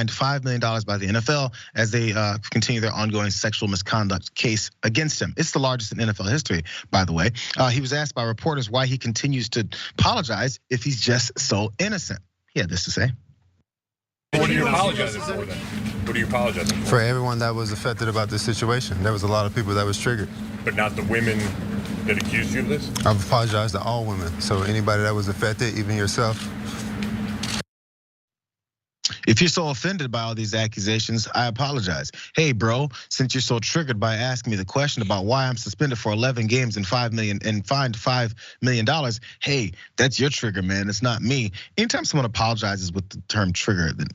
$5 million by the NFL as they continue their ongoing sexual misconduct case against him. It's the largest in NFL history, by the way. He was asked by reporters why he continues to apologize if he's just so innocent. He had this to say. What are you apologizing for then? What are you apologizing for? For everyone that was affected about this situation. There was a lot of people that was triggered. But not the women that accused you of this? I've apologized to all women. So anybody that was affected, even yourself. If you're so offended by all these accusations, I apologize. Hey, bro, since you're so triggered by asking me the question about why I'm suspended for 11 games and $5 million and fined $5 million, hey, that's your trigger, man. It's not me. Anytime someone apologizes with the term trigger, then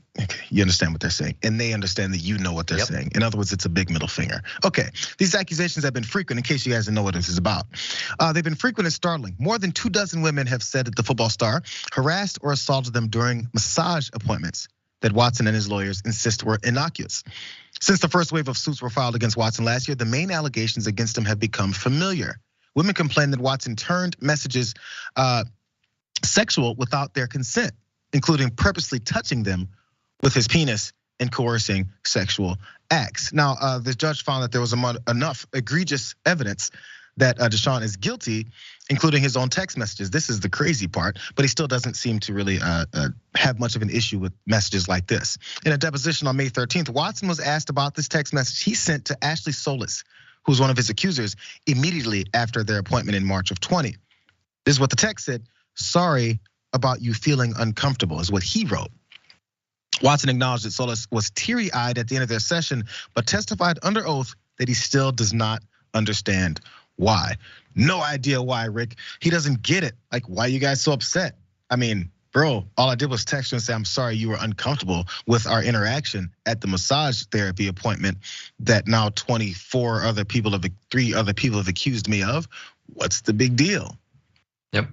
you understand what they're saying, and they understand that you know what they're saying. In other words, it's a big middle finger. Okay, these accusations have been frequent. In case you guys don't know what this is about, they've been frequent and startling. More than 24 women have said that the football star harassed or assaulted them during massage appointments that Watson and his lawyers insist were innocuous. Since the first wave of suits were filed against Watson last year, the main allegations against him have become familiar. Women complain that Watson turned messages sexual without their consent, including purposely touching them with his penis and coercing sexual acts. Now, the judge found that there was enough egregious evidence that Deshaun is guilty, including his own text messages. This is the crazy part, but he still doesn't seem to really have much of an issue with messages like this. In a deposition on May 13th, Watson was asked about this text message he sent to Ashley Solis, who's one of his accusers, immediately after their appointment in March of 20. This is what the text said: "Sorry about you feeling uncomfortable," is what he wrote. Watson acknowledged that Solis was teary-eyed at the end of their session, but testified under oath that he still does not understand why. No idea why, Rick. He doesn't get it. Like, why are you guys so upset? I mean, bro, all I did was text you and say, I'm sorry you were uncomfortable with our interaction at the massage therapy appointment that now 3 other people have accused me of. What's the big deal? Yep.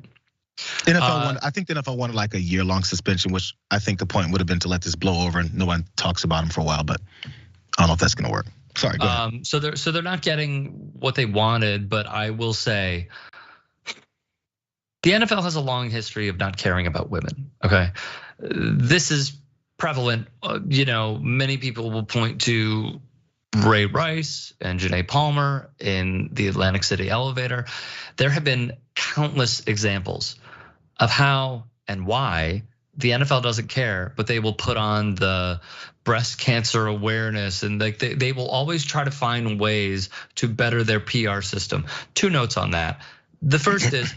I think the NFL wanted like a year-long suspension, which I think the point would have been to let this blow over and no one talks about him for a while, but I don't know if that's gonna work. Sorry, go ahead. So they're not getting what they wanted, but I will say the NFL has a long history of not caring about women. Okay, this is prevalent. Many people will point to Ray Rice and Janae Palmer in the Atlantic City elevator. There have been countless examples of how and why the NFL doesn't care, but they will put on the breast cancer awareness, and like they will always try to find ways to better their PR system. 2 notes on that. The first is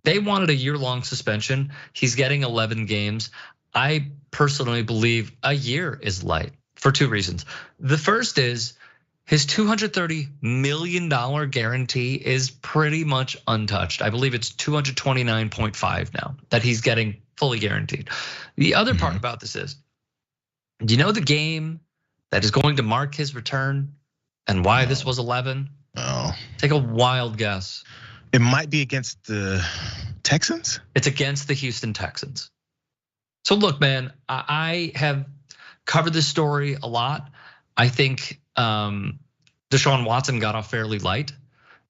they wanted a year-long suspension. He's getting 11 games. I personally believe a year is light for 2 reasons. The first is his $230 million guarantee is pretty much untouched. I believe it's 229.5 now that he's getting fully guaranteed. The other part about this is, do you know the game that is going to mark his return and why this was 11? Oh. Take a wild guess. It might be against the Texans? It's against the Houston Texans. So look, man, I have covered this story a lot. I think Deshaun Watson got off fairly light.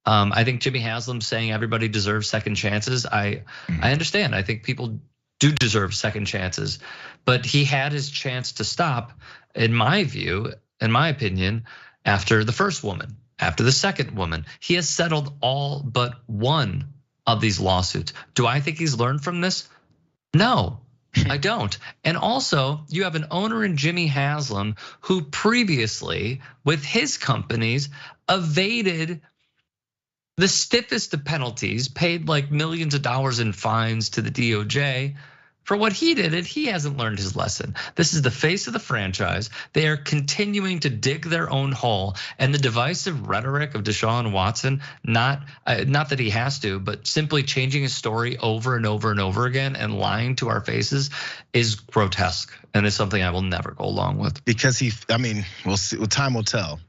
I think Jimmy Haslam saying everybody deserves second chances. I understand. I think people do deserve second chances, but he had his chance to stop, in my view, in my opinion, after the first woman, after the second woman. He has settled all but one of these lawsuits. Do I think he's learned from this? No, I don't. And also, you have an owner in Jimmy Haslam who previously, with his companies, evaded the stiffest of penalties, paid like millions of dollars in fines to the DOJ for what he did, and he hasn't learned his lesson. This is the face of the franchise. They are continuing to dig their own hole, and the divisive rhetoric of Deshaun Watson, not that he has to, but simply changing his story over and over and over again and lying to our faces is grotesque, and it's something I will never go along with. Because we'll see. Time will tell.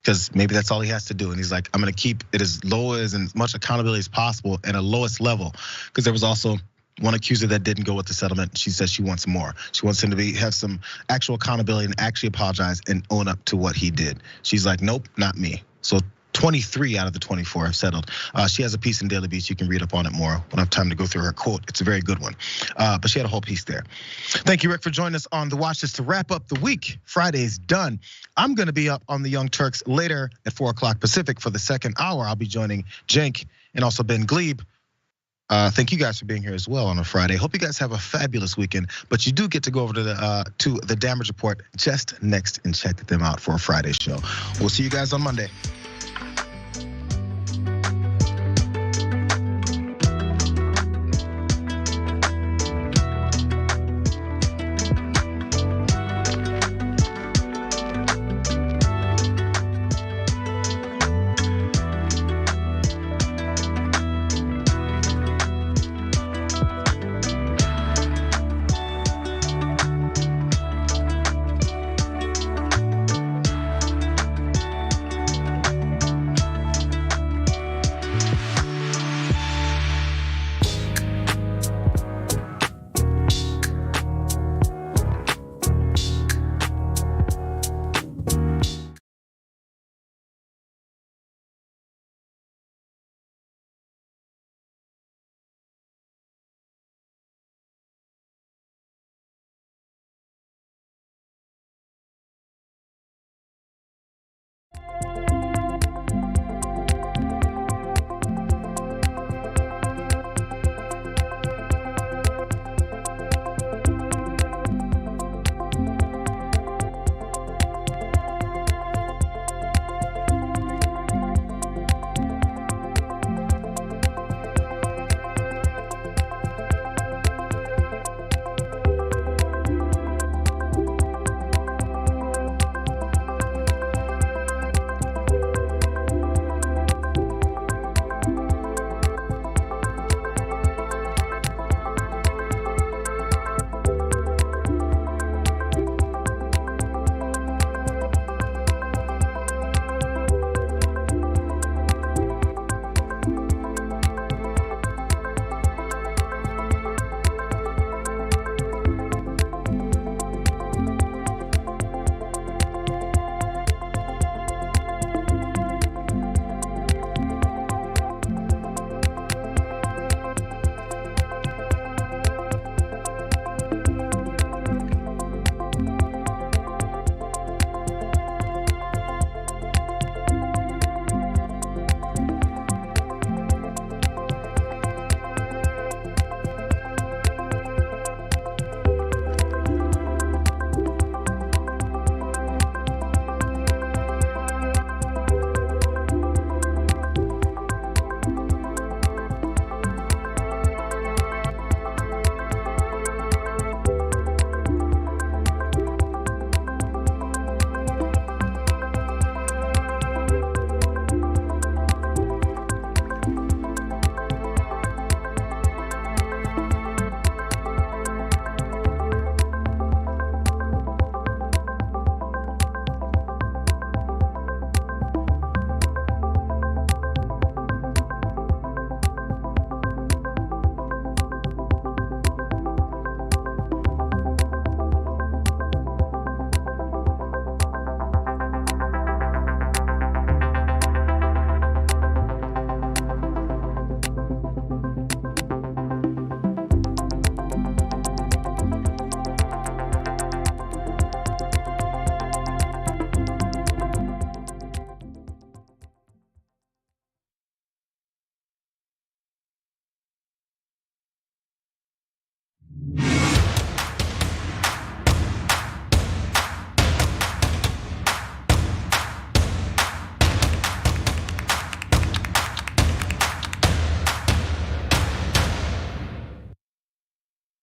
Because maybe that's all he has to do, and he's like, I'm gonna keep it as low as much accountability as possible at a lowest level. Because there was also one accuser that didn't go with the settlement. She says she wants more. She wants him to have some actual accountability and actually apologize and own up to what he did. She's like, nope, not me. So 23 out of the 24 have settled. She has a piece in Daily Beast. You can read up on it more. When I have time to go through her quote, it's a very good one. But she had a whole piece there. Thank you, Rick, for joining us on The Watch. Just to wrap up the week, Friday's done. I'm gonna be up on the Young Turks later at 4 o'clock Pacific for the second hour. I'll be joining Cenk and also Ben Glebe. Thank you guys for being here as well on a Friday. Hope you guys have a fabulous weekend. But you do get to go over to the Damage Report just next and check them out for a Friday show. We'll see you guys on Monday.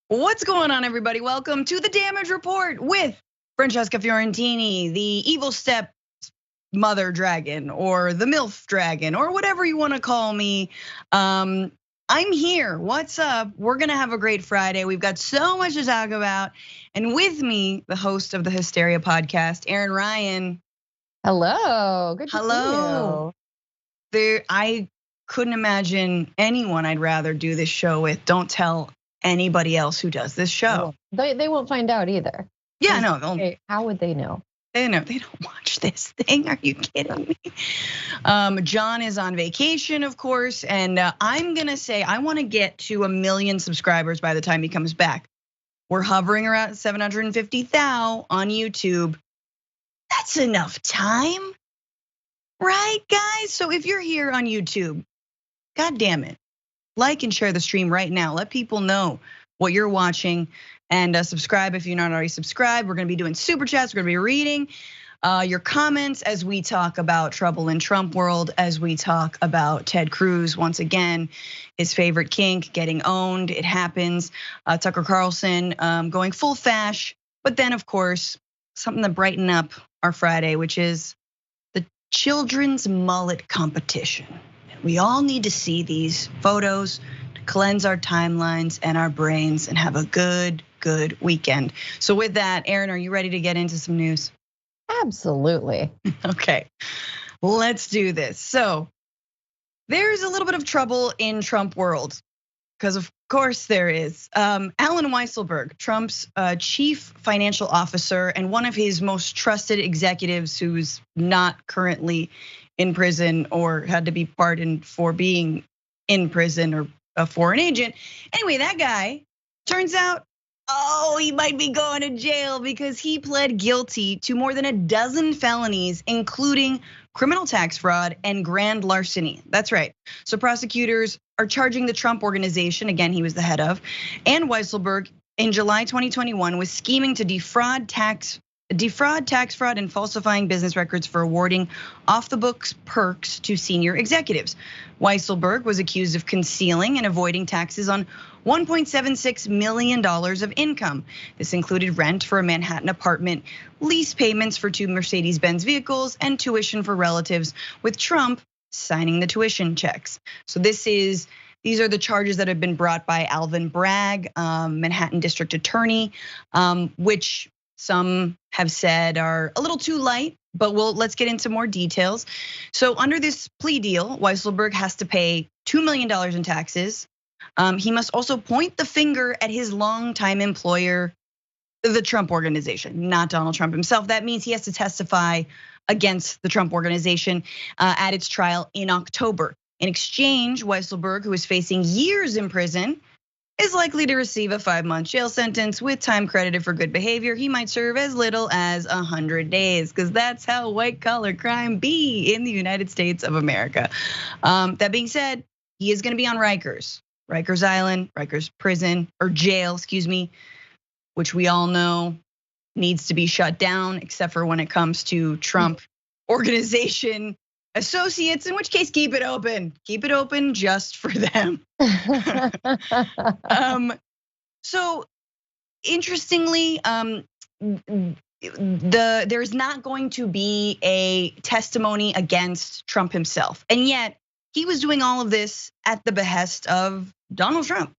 What's going on, everybody? Welcome to the Damage Report with Francesca Fiorentini, the evil step mother dragon, or the MILF dragon, or whatever you want to call me. I'm here. What's up? We're gonna have a great Friday. We've got so much to talk about. And with me, the host of the Hysteria podcast, Erin Ryan. Hello. Good to see you. I couldn't imagine anyone I'd rather do this show with. Don't tell anybody else who does this show. They won't find out either. Yeah, no. How would they know? They don't watch this thing. Are you kidding me? John is on vacation, of course, and I'm gonna say I want to get to 1 million subscribers by the time he comes back. We're hovering around 750,000 on YouTube. That's enough time, right, guys? So if you're here on YouTube, God damn it, like and share the stream right now. Let people know what you're watching. And subscribe if you're not already subscribed. We're gonna be doing super chats. We're gonna be reading your comments as we talk about trouble in Trump world, as we talk about Ted Cruz, once again, his favorite kink getting owned. It happens. Tucker Carlson going full fash. But then, of course, something to brighten up our Friday, which is the children's mullet competition. We all need to see these photos to cleanse our timelines and our brains and have a good weekend. So with that, Erin, are you ready to get into some news? Absolutely. Okay, let's do this. So there's a little bit of trouble in Trump world, because of course there is. Alan Weisselberg, Trump's chief financial officer and one of his most trusted executives who's not currently in prison or had to be pardoned for being in prison or a foreign agent. Anyway, that guy turns out, he might be going to jail because he pled guilty to more than a dozen felonies, including criminal tax fraud and grand larceny. That's right. So prosecutors are charging the Trump organization, again, he was the head of, and Weisselberg in July 2021 with scheming to defraud tax fraud and falsifying business records for awarding off the books perks to senior executives. Weisselberg was accused of concealing and avoiding taxes on $1.76 million of income. This included rent for a Manhattan apartment, lease payments for 2 Mercedes-Benz vehicles, and tuition for relatives, with Trump signing the tuition checks. So these are the charges that have been brought by Alvin Bragg, Manhattan District Attorney, which some have said are a little too light, but let's get into more details. So under this plea deal, Weisselberg has to pay $2 million in taxes. He must also point the finger at his longtime employer, the Trump organization, not Donald Trump himself. That means he has to testify against the Trump organization at its trial in October. In exchange, Weisselberg, who is facing years in prison, is likely to receive a 5-month jail sentence with time credited for good behavior. He might serve as little as 100 days, because that's how white collar crime be in the United States of America. That being said, he is gonna be on Rikers Island, Rikers prison, or jail, excuse me, which we all know needs to be shut down, except for when it comes to Trump organization associates, in which case keep it open just for them. So interestingly, there's not going to be a testimony against Trump himself, and yet he was doing all of this at the behest of Donald Trump.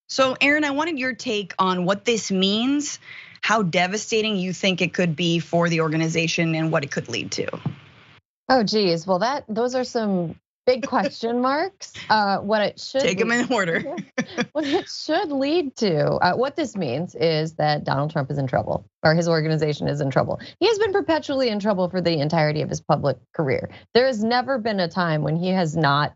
So Erin, I wanted your take on what this means, how devastating you think it could be for the organization, and what it could lead to. Oh geez, well those are some big question marks. What it should take them in order. What it should lead to, what this means is that Donald Trump is in trouble, or his organization is in trouble. He has been perpetually in trouble for the entirety of his public career. There has never been a time when he has not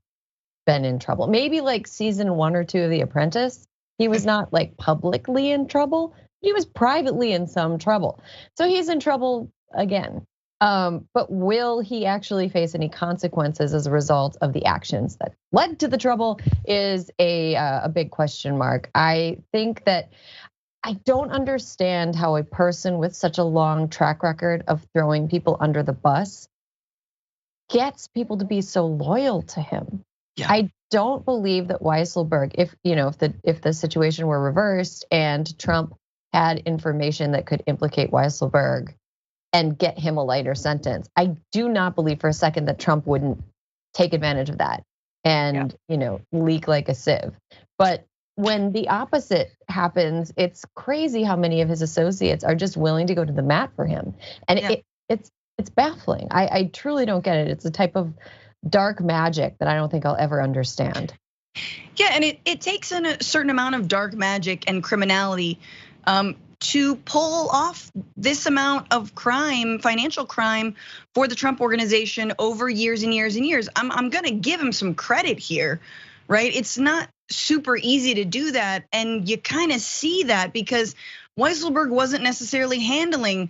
been in trouble. Maybe like season 1 or 2 of The Apprentice, he was not like publicly in trouble, but he was privately in some trouble. So he's in trouble again. But will he actually face any consequences as a result of the actions that led to the trouble is a big question mark. I think that I don't understand how a person with such a long track record of throwing people under the bus gets people to be so loyal to him. Yeah. I don't believe that Weisselberg, if the situation were reversed and Trump had information that could implicate Weisselberg and get him a lighter sentence, I do not believe for a second that Trump wouldn't take advantage of that and leak like a sieve. But when the opposite happens, it's crazy how many of his associates are just willing to go to the mat for him, and it's baffling. I truly don't get it. It's a type of dark magic that I don't think I'll ever understand. Yeah, and it takes in a certain amount of dark magic and criminality to pull off this amount of crime, financial crime for the Trump organization over years and years and years. I'm gonna give him some credit here, right? It's not super easy to do that, and you kind of see that because Weisselberg wasn't necessarily handling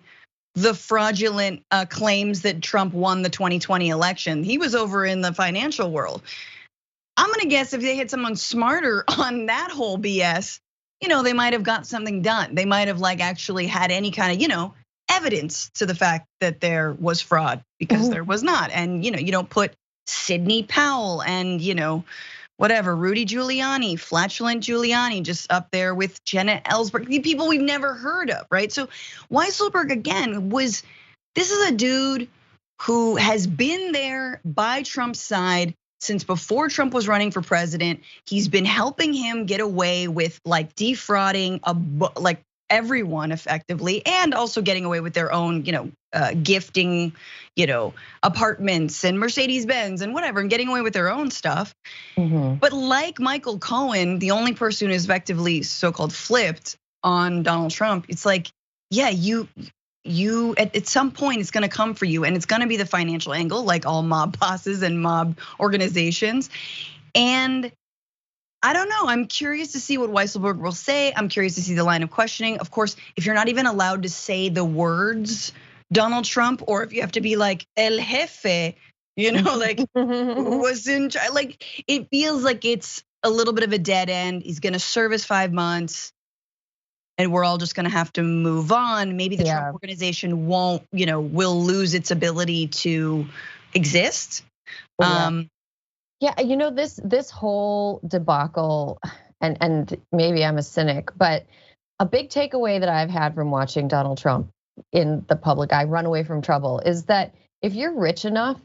the fraudulent claims that Trump won the 2020 election. He was over in the financial world. I'm gonna guess if they had someone smarter on that whole BS, they might have got something done. They might have actually had any kind of, evidence to the fact that there was fraud, because there was not. And you don't put Sidney Powell and whatever, Rudy Giuliani, flatulent Giuliani, just up there with Jenna Ellsberg, people we've never heard of, right? So Weisselberg, again, this is a dude who has been there by Trump's side since before Trump was running for president. He's been helping him get away with defrauding everyone effectively, and also getting away with their own, gifting, apartments and Mercedes-Benz and whatever, and getting away with their own stuff. But like Michael Cohen, the only person who is effectively so-called flipped on Donald Trump, it's yeah, you at some point it's gonna come for you, and it's gonna be the financial angle, like all mob bosses and mob organizations. And I don't know, I'm curious to see what Weisselberg will say. I'm curious to see the line of questioning. Of course, if you're not even allowed to say the words Donald Trump, or if you have to be like El Jefe, was in charge, it feels like it's a little bit of a dead end. He's gonna serve his 5 months, and we're all just gonna have to move on. Maybe the Trump organization won't, will lose its ability to exist. Yeah, this whole debacle, and maybe I'm a cynic, but a big takeaway that I've had from watching Donald Trump in the public eye run away from trouble is that if you're rich enough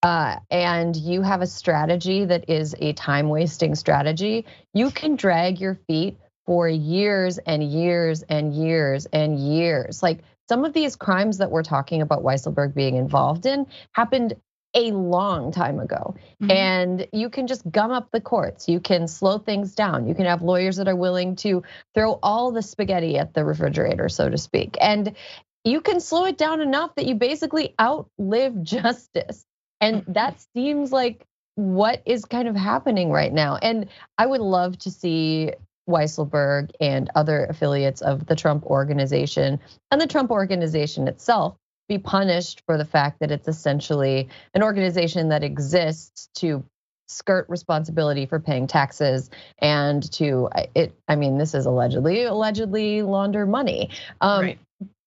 and you have a strategy that is a time-wasting strategy, you can drag your feet for years and years and years and years. Some of these crimes that we're talking about Weisselberg being involved in happened a long time ago. And you can just gum up the courts. You can slow things down. You can have lawyers that are willing to throw all the spaghetti at the refrigerator, so to speak. And you can slow it down enough that you basically outlive justice. And that seems like what is kind of happening right now. And I would love to see Weisselberg and other affiliates of the Trump organization and the Trump organization itself be punished for the fact that it's essentially an organization that exists to skirt responsibility for paying taxes and to this is allegedly launder money. Right.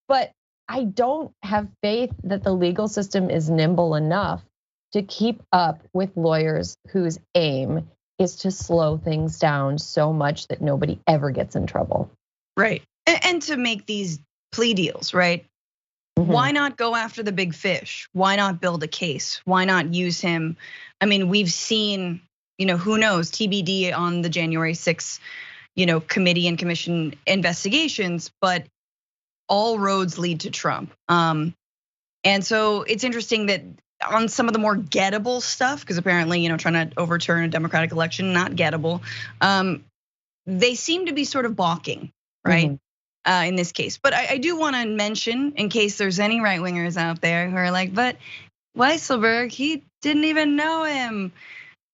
But I don't have faith that the legal system is nimble enough to keep up with lawyers whose aim is to slow things down so much that nobody ever gets in trouble. Right, and to make these plea deals, right? Why not go after the big fish? Why not build a case? Why not use him? We've seen, who knows, TBD on the January 6th, committee and commission investigations, but all roads lead to Trump. And so it's interesting that on some of the more gettable stuff, because apparently, trying to overturn a Democratic election, not gettable, they seem to be sort of balking, right? In this case. But I do want to mention, in case there's any right wingers out there who are like, but Weisselberg, he didn't even know him.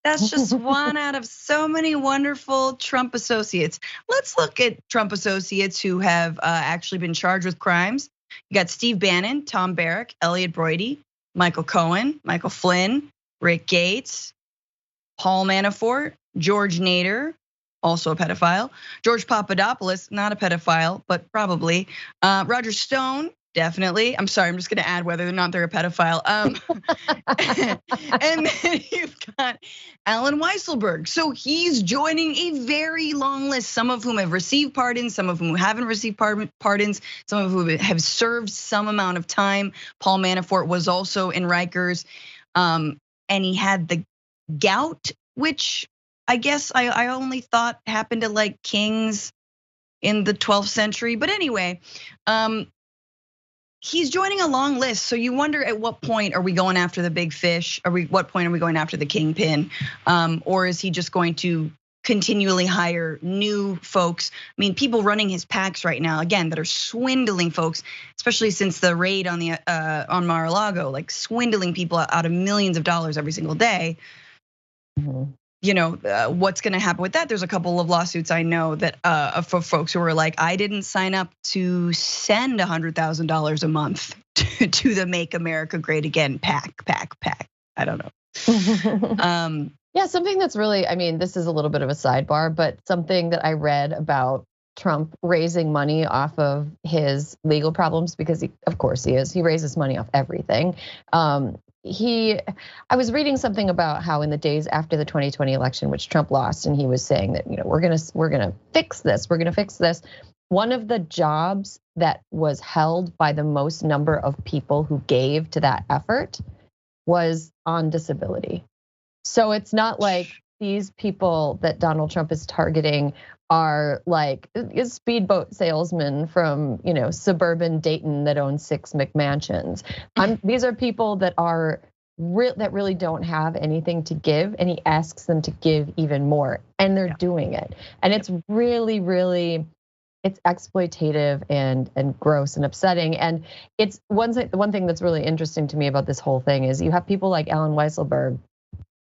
That's just one out of so many wonderful Trump associates. Let's look at Trump associates who have actually been charged with crimes. You got Steve Bannon, Tom Barrack, Elliot Broidy, Michael Cohen, Michael Flynn, Rick Gates, Paul Manafort, George Nader, also a pedophile. George Papadopoulos, not a pedophile, but probably. Roger Stone, definitely. I'm sorry, I'm just gonna add whether or not they're a pedophile. And then you've got Alan Weisselberg. So he's joining a very long list, some of whom have received pardons, some of whom haven't received pardons, some of whom have served some amount of time. Paul Manafort was also in Rikers, and he had the gout, which I guess I only thought happened to kings in the 12th century. But anyway, he's joining a long list. So you wonder at what point are we going after the big fish? What point are we going after the kingpin? Or is he just going to continually hire new folks. I mean, people running his PACs right now, again, that are swindling folks, especially since the raid on Mar-a-Lago, like swindling people out of millions of dollars every single day. You know, what's gonna happen with that? There's a couple of lawsuits I know that for folks who are like, I didn't sign up to send $100,000 a month to the Make America Great Again PAC. I don't know. Yeah, something that's really, I mean, this is a little bit of a sidebar, but something that I read about Trump raising money off of his legal problems, because of course he is. He raises money off everything. I was reading something about how in the days after the 2020 election, which Trump lost, and he was saying that, we're gonna fix this. We're gonna fix this. One of the jobs that was held by the most number of people who gave to that effort was on disability. So it's not like these people that Donald Trump is targeting are like a speedboat salesman from, suburban Dayton that owns 6 McMansions. These are people that are that really don't have anything to give, and he asks them to give even more, and they're doing it. And it's really, really, it's exploitative and gross and upsetting. And it's one thing that's really interesting to me about this whole thing is you have people like Alan Weisselberg.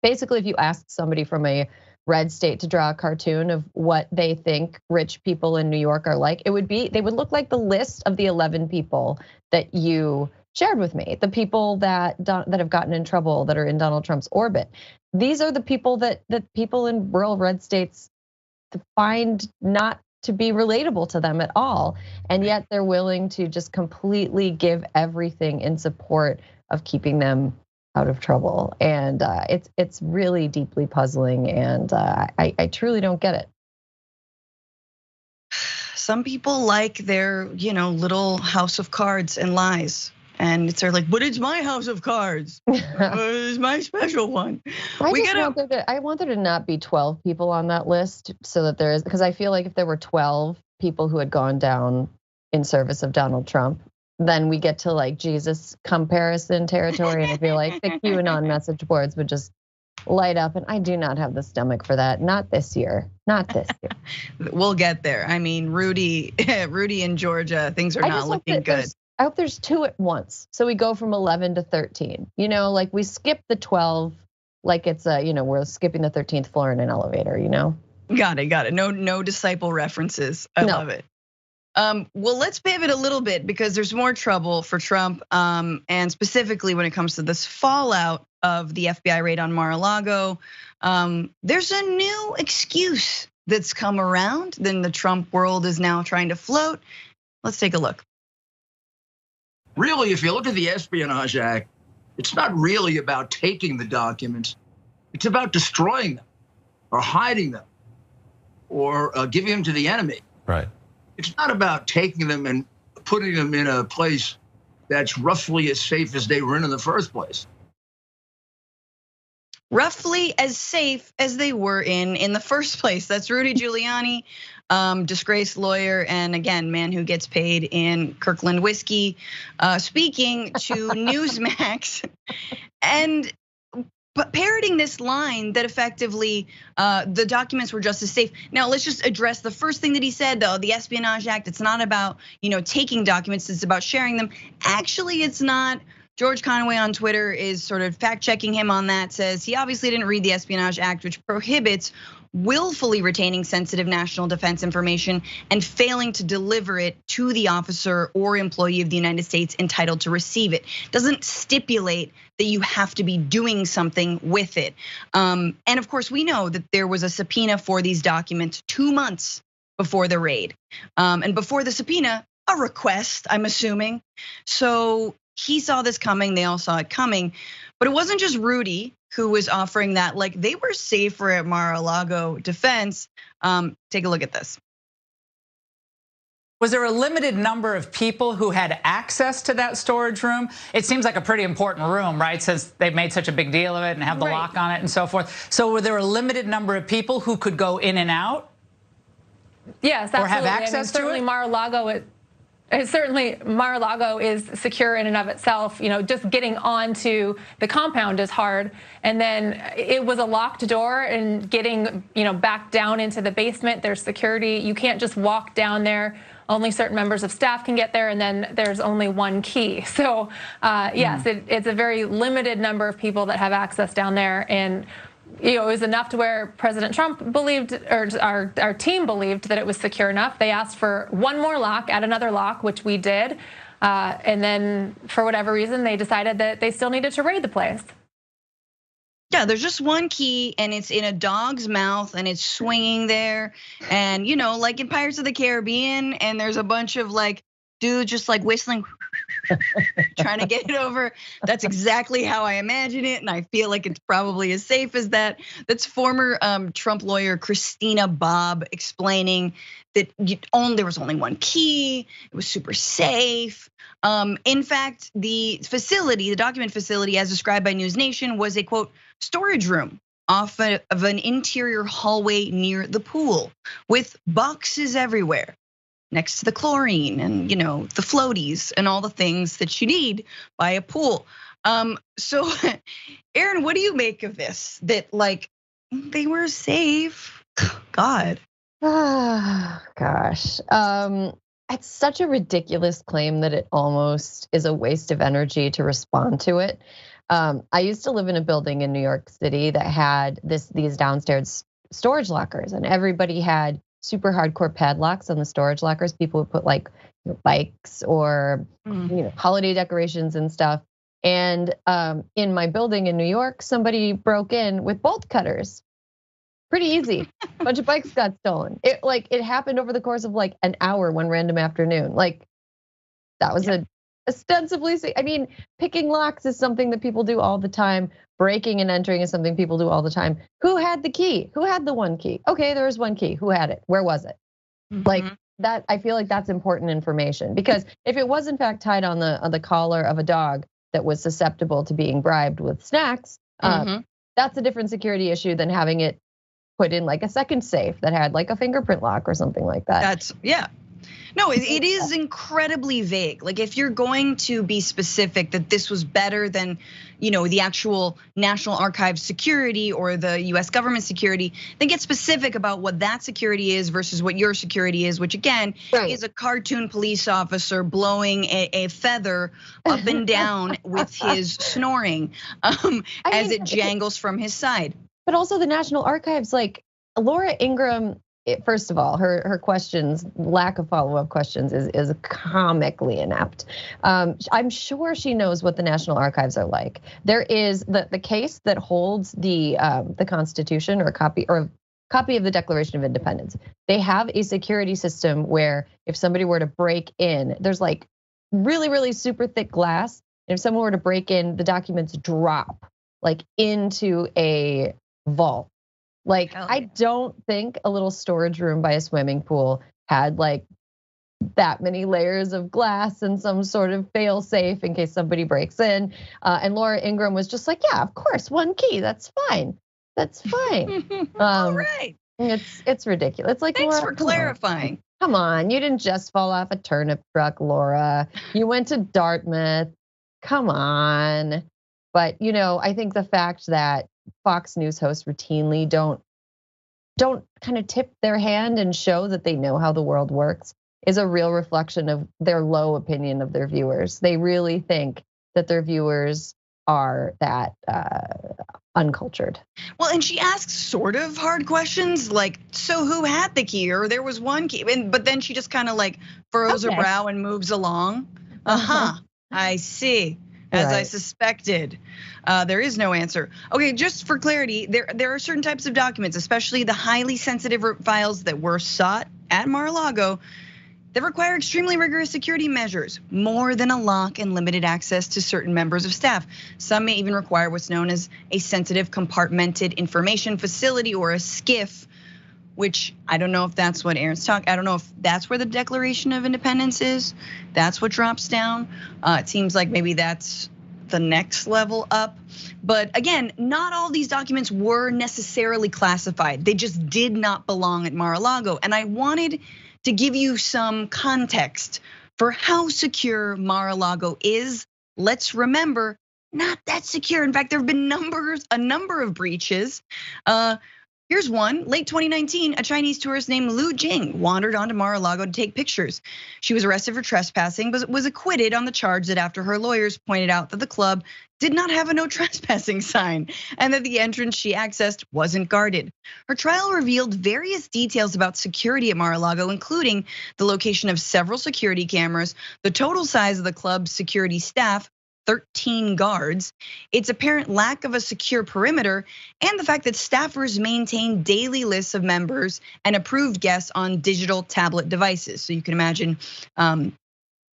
Basically, if you asked somebody from a red state to draw a cartoon of what they think rich people in New York are like, they would look like the list of the 11 people that you shared with me, the people that have gotten in trouble, that are in Donald Trump's orbit. These are the people that people in rural red states find not to be relatable to them at all, and yet they're willing to just completely give everything in support of keeping them out of trouble. And it's really deeply puzzling, and I truly don't get it. Some people like their, little house of cards and lies. And it's sort of like, but it's my house of cards. It's my special one. I want there to not be 12 people on that list, so that there is, because I feel like if there were 12 people who had gone down in service of Donald Trump, then we get to like Jesus comparison territory, and I feel like the QAnon message boards would just light up, and I do not have the stomach for that. Not this year. Not this year. We'll get there. I mean, Rudy in Georgia, things are not looking good. I hope there's 2 at once, so we go from 11 to 13. Like we skip the 12, like it's we're skipping the 13th floor in an elevator. Got it. No disciple references. I love it. Well, let's pivot a little bit, because there's more trouble for Trump, and specifically when it comes to this fallout of the FBI raid on Mar-a-Lago. There's a new excuse that's come around, then the Trump world is now trying to float. Let's take a look. Really, if you look at the Espionage Act, it's not really about taking the documents. It's about destroying them, or hiding them, or giving them to the enemy. Right. It's not about taking them and putting them in a place that's roughly as safe as they were in the first place. Roughly as safe as they were in the first place. That's Rudy Giuliani, disgraced lawyer, and again, man who gets paid in Kirkland whiskey, speaking to Newsmax, and parroting this line that effectively the documents were just as safe. Now let's just address the first thing that he said, though. The Espionage Act, it's not about taking documents, it's about sharing them. Actually, it's not. George Conway on Twitter is sort of fact checking him on that, says he obviously didn't read the Espionage Act, which prohibits willfully retaining sensitive national defense information and failing to deliver it to the officer or employee of the United States entitled to receive it. Doesn't stipulate that you have to be doing something with it. And of course, we know that there was a subpoena for these documents 2 months before the raid. And before the subpoena, a request, I'm assuming. So he saw this coming, they all saw it coming. But it wasn't just Rudy who was offering that, like they were safer at Mar-a-Lago defense. Take a look at this. Was there a limited number of people who had access to that storage room? It seems like a pretty important room, right? Since they've made such a big deal of it and have the lock on it and so forth. So were there a limited number of people who could go in and out? Yes, absolutely. Or have access to certainly it? Mar-a-Lago, Certainly, Mar-a-Lago is secure in and of itself. Just getting onto the compound is hard. And then it was a locked door, and getting, back down into the basement, there's security. You can't just walk down there. Only certain members of staff can get there, and then there's only one key. So yes, it's a very limited number of people that have access down there. And it was enough to where President Trump believed, or our team believed, that it was secure enough. They asked for one more lock, add another lock, which we did. And then for whatever reason, they decided that they still needed to raid the place. Yeah, there's just one key, and it's in a dog's mouth, and it's swinging there. And like in Pirates of the Caribbean, and there's a bunch of like dudes just like whistling, trying to get it over. That's exactly how I imagine it, and I feel like it's probably as safe as that. That's former Trump lawyer Christina Bobb explaining that there was only one key. It was super safe. In fact, the facility, the document facility, as described by News Nation, was a quote storage room off of an interior hallway near the pool with boxes everywhere, next to the chlorine and the floaties and all the things that you need by a pool. So Erin, what do you make of this? That like they were safe? God. Oh, gosh. It's such a ridiculous claim that it almost is a waste of energy to respond to it. I used to live in a building in New York City that had these downstairs storage lockers, and everybody had super hardcore padlocks on the storage lockers. People would put like bikes or holiday decorations and stuff. And in my building in New York, somebody broke in with bolt cutters. Pretty easy. A bunch of bikes got stolen. It happened over the course of like an hour one random afternoon. Like that was ostensibly, I mean, picking locks is something that people do all the time. Breaking and entering is something people do all the time. Who had the key? Who had the one key? Okay, there was one key. Who had it? Where was it? Like that, I feel like that's important information, because if it was in fact tied on the collar of a dog that was susceptible to being bribed with snacks, that's a different security issue than having it put in like a second safe that had like a fingerprint lock or something like that. No, it is incredibly vague. Like if you're going to be specific that this was better than, the actual National Archives security or the US government security, then get specific about what that security is versus what your security is, which again is a cartoon police officer blowing a feather up and down with his snoring as it jangles from his side. But also the National Archives, like Laura Ingraham, first of all, her questions, lack of follow-up questions is comically inept. I'm sure she knows what the National Archives are like. There is the case that holds the Constitution or a copy of the Declaration of Independence. They have a security system where if somebody were to break in, there's like really, really super thick glass. And if someone were to break in, the documents drop like into a vault. Like, I don't think a little storage room by a swimming pool had like that many layers of glass and some sort of fail safe in case somebody breaks in. And Laura Ingraham was just like, yeah, of course, one key, that's fine. That's fine. All right. It's ridiculous. It's like, thanks Laura, for clarifying. Come on, you didn't just fall off a turnip truck, Laura. You went to Dartmouth. Come on. But I think the fact that Fox News hosts routinely don't kind of tip their hand and show that they know how the world works is a real reflection of their low opinion of their viewers. They really think that their viewers are that uncultured. Well, and she asks sort of hard questions like, so who had the key, or there was one key, but then she just kind of like furrows her brow and moves along. I see. As I suspected, there is no answer. Okay, just for clarity, there are certain types of documents, especially the highly sensitive files that were sought at Mar-a-Lago, that require extremely rigorous security measures, more than a lock and limited access to certain members of staff. Some may even require what's known as a sensitive compartmented information facility, or a SCIF, which I don't know if that's what Erin's talking. I don't know if that's where the Declaration of Independence is. That's what drops down. It seems like maybe that's the next level up. But again, not all these documents were necessarily classified. They just did not belong at Mar-a-Lago. And I wanted to give you some context for how secure Mar-a-Lago is. Let's remember, not that secure. In fact, there have been a number of breaches. Here's one, late 2019, a Chinese tourist named Lu Jing wandered onto Mar-a-Lago to take pictures. She was arrested for trespassing, but was acquitted on the charge that after her lawyers pointed out that the club did not have a no trespassing sign and that the entrance she accessed wasn't guarded. Her trial revealed various details about security at Mar-a-Lago, including the location of several security cameras, the total size of the club's security staff, 13 guards, its apparent lack of a secure perimeter, and the fact that staffers maintain daily lists of members and approved guests on digital tablet devices. So you can imagine,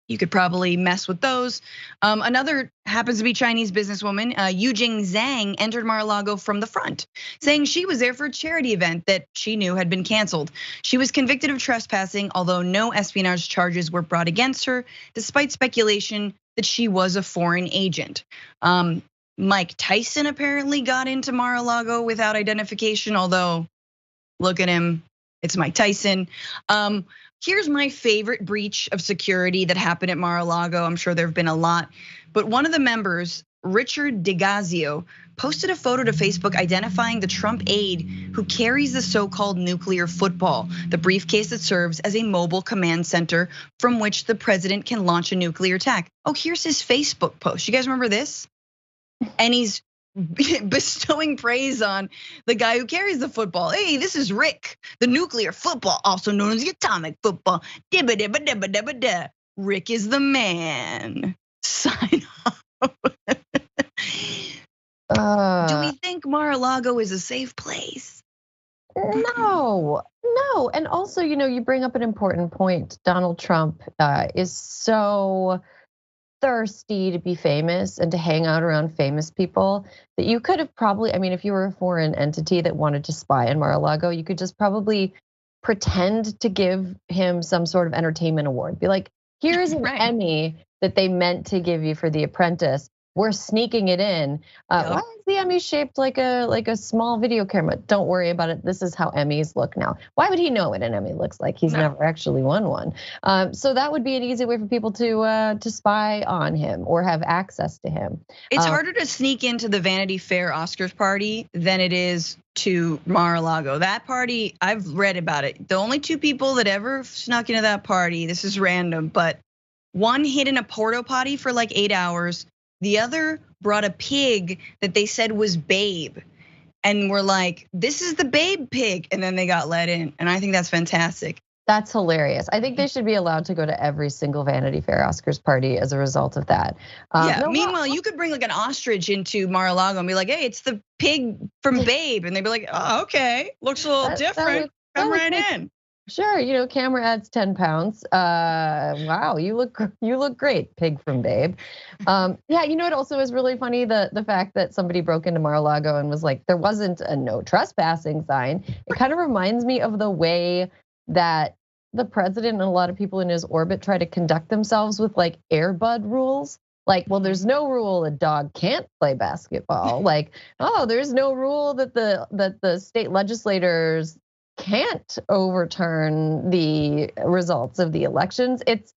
you could probably mess with those. Another happens to be Chinese businesswoman, Yujing Zhang, entered Mar-a-Lago from the front, saying she was there for a charity event that she knew had been canceled. She was convicted of trespassing, although no espionage charges were brought against her, despite speculation that she was a foreign agent. Mike Tyson apparently got into Mar-a-Lago without identification, although look at him, it's Mike Tyson. Here's my favorite breach of security that happened at Mar-a-Lago. I'm sure there have been a lot, but one of the members, Richard DeGazio, posted a photo to Facebook identifying the Trump aide who carries the so-called nuclear football, the briefcase that serves as a mobile command center from which the president can launch a nuclear attack. Oh, here's his Facebook post. You guys remember this? And he's bestowing praise on the guy who carries the football. Hey, this is Rick, the nuclear football, also known as the atomic football. Dibba dibba dibba dibba da. Rick is the man. Sign off. Do we think Mar-a-Lago is a safe place? No. And also, you bring up an important point. Donald Trump is so thirsty to be famous and to hang out around famous people that you could have probably, if you were a foreign entity that wanted to spy in Mar-a-Lago, you could just probably pretend to give him some sort of entertainment award. Be like, here's an Emmy that they meant to give you for The Apprentice. We're sneaking it in. Why is the Emmy shaped like a small video camera? Don't worry about it. This is how Emmys look now. Why would he know what an Emmy looks like? He's never actually won one. So that would be an easy way for people to spy on him or have access to him. It's harder to sneak into the Vanity Fair Oscars party than it is to Mar-a-Lago. That party, I've read about it. The only two people that ever snuck into that party, this is random, but one hid in a porta potty for like 8 hours. The other brought a pig that they said was Babe. And we're like, this is the Babe pig. And then they got let in. And I think that's fantastic. That's hilarious. I think they should be allowed to go to every single Vanity Fair Oscars party as a result of that. Yeah, meanwhile, you could bring like an ostrich into Mar-a-Lago and be like, hey, it's the pig from Babe. And they'd be like, oh, okay, looks a little different. Come right in. Sure, camera adds 10 pounds. Wow, you look great, pig from Babe. Yeah, it also is really funny the fact that somebody broke into Mar-a-Lago and was like, there wasn't a no trespassing sign. It kind of reminds me of the way that the president and a lot of people in his orbit try to conduct themselves with like Air Bud rules. Like, well, there's no rule a dog can't play basketball. Like, oh, there's no rule that the state legislators can't overturn the results of the elections. It's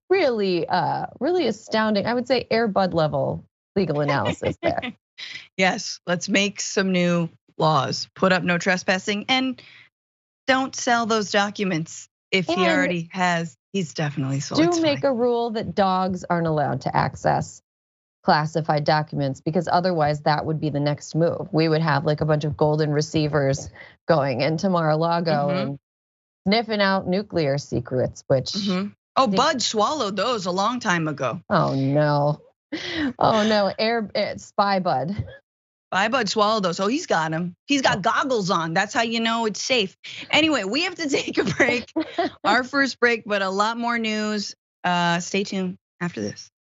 really astounding. I would say Air Bud level legal analysis there. Yes, let's make some new laws. Put up no trespassing and don't sell those documents if he already has. He's definitely sold. Do make a rule that dogs aren't allowed to access classified documents, because otherwise that would be the next move. We would have like a bunch of golden receivers going into Mar-a-Lago and sniffing out nuclear secrets, which oh, Bud swallowed those a long time ago. Oh no, Spy Bud. Spy Bud swallowed those. Oh, he's got them. He's got goggles on. That's how you know it's safe. Anyway, we have to take a break. Our first break, but a lot more news. Stay tuned after this.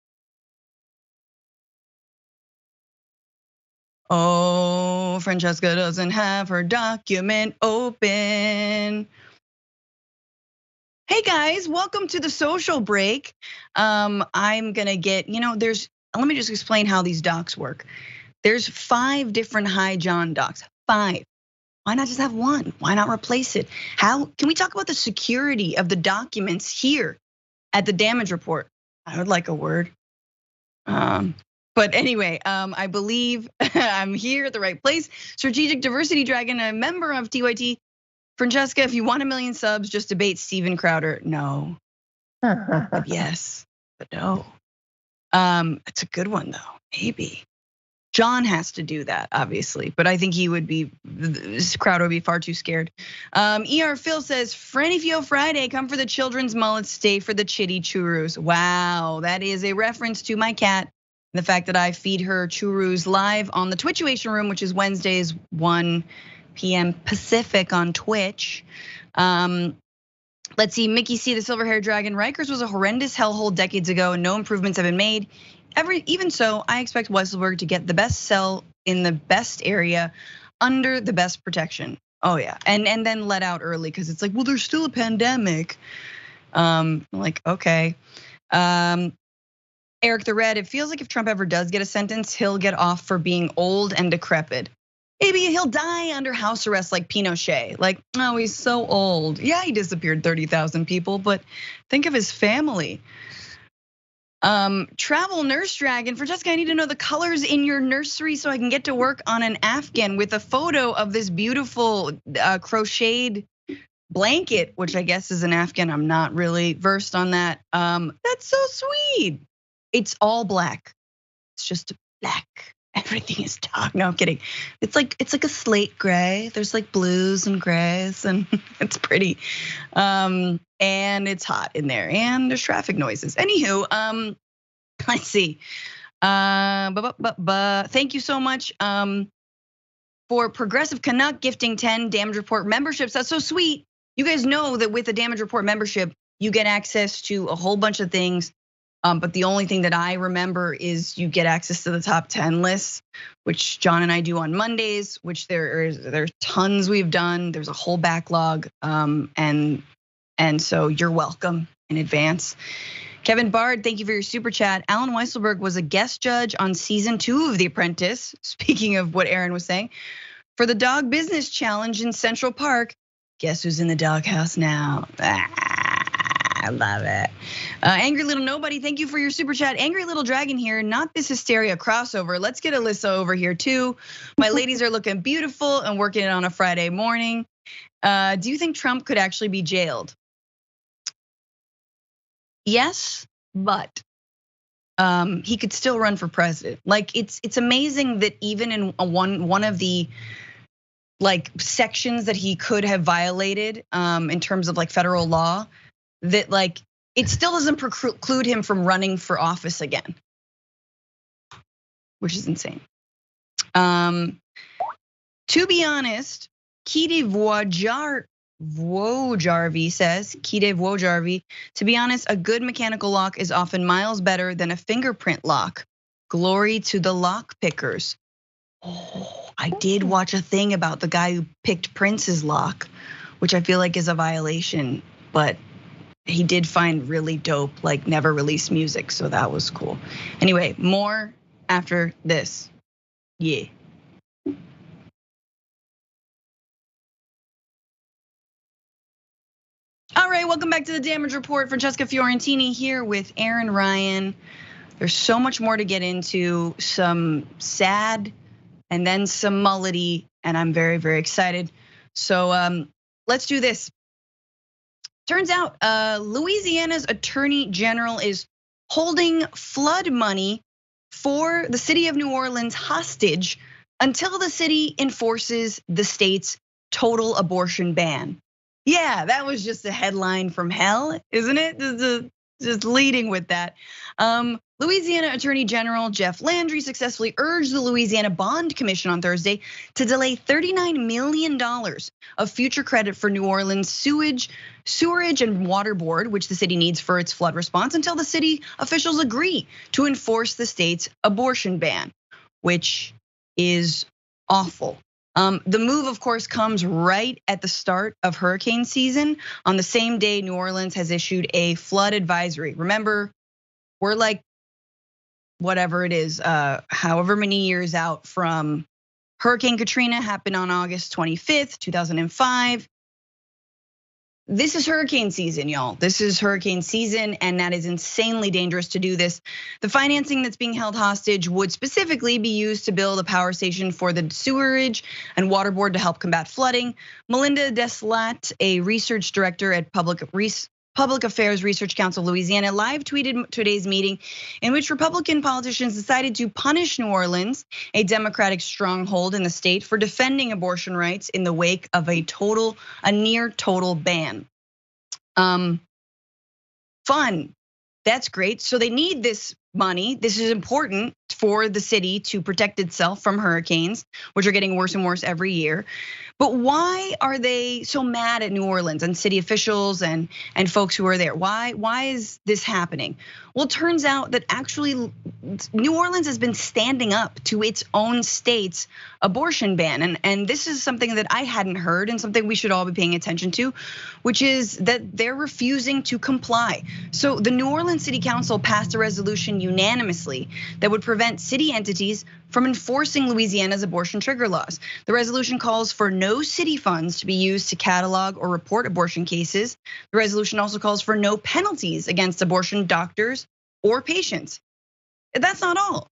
Oh, Francesca doesn't have her document open. Hey guys, welcome to the social break. I'm gonna get, let me just explain how these docs work. There's 5 different High John docs, 5. Why not just have one? Why not replace it? How can we talk about the security of the documents here at the damage report. I would like a word. But anyway, I believe I'm here at the right place. Strategic Diversity Dragon, a member of TYT. Francesca, if you want 1 million subs, just debate Steven Crowder. No. Yes, but no. It's a good one though, maybe. John has to do that, obviously, but I think this crowd would be far too scared. ER Phil says, Franny Fio Friday, come for the children's mullets, stay for the chitty churros. Wow, that is a reference to my cat. The fact that I feed her churros live on the Twitchuation Room, which is Wednesdays, 1 p.m. Pacific on Twitch. Let's see, Mickey C, the Silver Hair Dragon. Rikers was a horrendous hellhole decades ago and no improvements have been made. Even so, I expect Weisselberg to get the best cell in the best area under the best protection. Oh yeah, and then let out early because it's like, well, there's still a pandemic. Like, okay. Eric the Red, it feels like if Trump ever does get a sentence, he'll get off for being old and decrepit. Maybe he'll die under house arrest like Pinochet. Like, oh, he's so old. Yeah, he disappeared 30,000 people, but think of his family. Travel Nurse Dragon, Francesca, I need to know the colors in your nursery so I can get to work on an Afghan with a photo of this beautiful crocheted blanket, which I guess is an Afghan. I'm not really versed on that. That's so sweet. It's all black. It's just black. Everything is dark. No, I'm kidding. It's like a slate gray. There's like blues and grays, and it's pretty. And it's hot in there, and there's traffic noises. Anywho, let's see. Thank you so much for Progressive Canuck gifting 10 Damage Report memberships. That's so sweet. You guys know that with a Damage Report membership, you get access to a whole bunch of things. But the only thing that I remember is you get access to the top 10 lists, which John and I do on Mondays, which there's tons we've done. There's a whole backlog, and so you're welcome in advance. Kevin Bard, thank you for your super chat. Alan Weisselberg was a guest judge on season 2 of The Apprentice. Speaking of what Erin was saying, for the dog business challenge in Central Park. Guess who's in the doghouse now? I love it. Angry Little Nobody, thank you for your super chat. Angry Little Dragon here, not this Hysteria crossover. Let's get Alyssa over here too. My ladies are looking beautiful and working on a Friday morning. Do you think Trump could actually be jailed? Yes, but he could still run for president. Like it's amazing that even in one of the like sections that he could have violated in terms of like federal law, that like it still doesn't preclude him from running for office again, which is insane. To be honest, Kide Wojarvi says, Kide Wojarvi, to be honest, a good mechanical lock is often miles better than a fingerprint lock. Glory to the lock pickers. Oh, I did watch a thing about the guy who picked Prince's lock, which I feel like is a violation, but he did find really dope, like never released music, so that was cool. Anyway, more after this. Yeah. All right, welcome back to the Damage Report. Francesca Fiorentini here with Erin Ryan. There's so much more to get into, some sad and then some mullety, and I'm very, very excited. So let's do this. Turns out Louisiana's Attorney General is holding flood money for the city of New Orleans hostage until the city enforces the state's total abortion ban. Yeah, that was just a headline from hell, isn't it? Just leading with that. Louisiana Attorney General Jeff Landry successfully urged the Louisiana Bond Commission on Thursday to delay $39 million of future credit for New Orleans sewerage and water board, which the city needs for its flood response, until the city officials agree to enforce the state's abortion ban, which is awful. The move, of course, comes right at the start of hurricane season. On the same day, New Orleans has issued a flood advisory. Remember, we're like, whatever it is, however many years out from Hurricane Katrina, happened on August 25th, 2005. this is hurricane season, y'all. This is hurricane season, and that is insanely dangerous to do this. The financing that's being held hostage would specifically be used to build a power station for the sewerage and water board to help combat flooding. Melinda Deslat, a research director at Public Affairs Research Council of Louisiana, live tweeted today's meeting in which Republican politicians decided to punish New Orleans, a Democratic stronghold in the state, for defending abortion rights in the wake of a near total ban. Fun, that's great. So they need this money. This is important for the city to protect itself from hurricanes, which are getting worse and worse every year. But why are they so mad at New Orleans and city officials and folks who are there? Why is this happening? Well, it turns out that actually New Orleans has been standing up to its own state's abortion ban. And this is something that I hadn't heard and something we should all be paying attention to, which is that they're refusing to comply. So the New Orleans City Council passed a resolution unanimously that would prevent city entities from enforcing Louisiana's abortion trigger laws. The resolution calls for no city funds to be used to catalog or report abortion cases. The resolution also calls for no penalties against abortion doctors or patients. That's not all.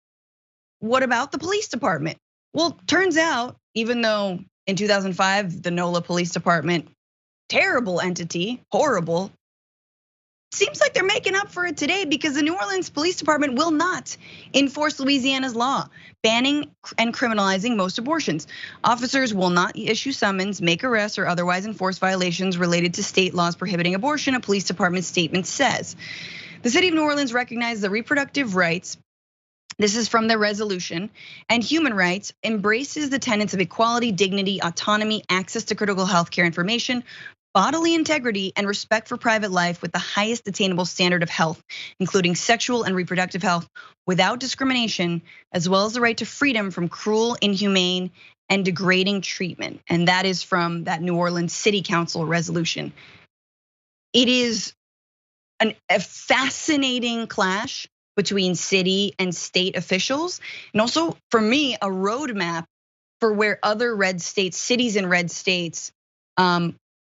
What about the police department? Well, turns out, even though in 2005, the NOLA Police Department, terrible entity, horrible, seems like they're making up for it today because the New Orleans Police Department will not enforce Louisiana's law, banning and criminalizing most abortions. Officers will not issue summons, make arrests, or otherwise enforce violations related to state laws prohibiting abortion, a police department statement says. The city of New Orleans recognizes the reproductive rights, this is from the resolution, and human rights, embraces the tenets of equality, dignity, autonomy, access to critical healthcare information, bodily integrity, and respect for private life with the highest attainable standard of health, including sexual and reproductive health without discrimination, as well as the right to freedom from cruel, inhumane, and degrading treatment. And that is from that New Orleans City Council resolution. It is a fascinating clash between city and state officials, and also for me, a roadmap for where other red states, cities in red states,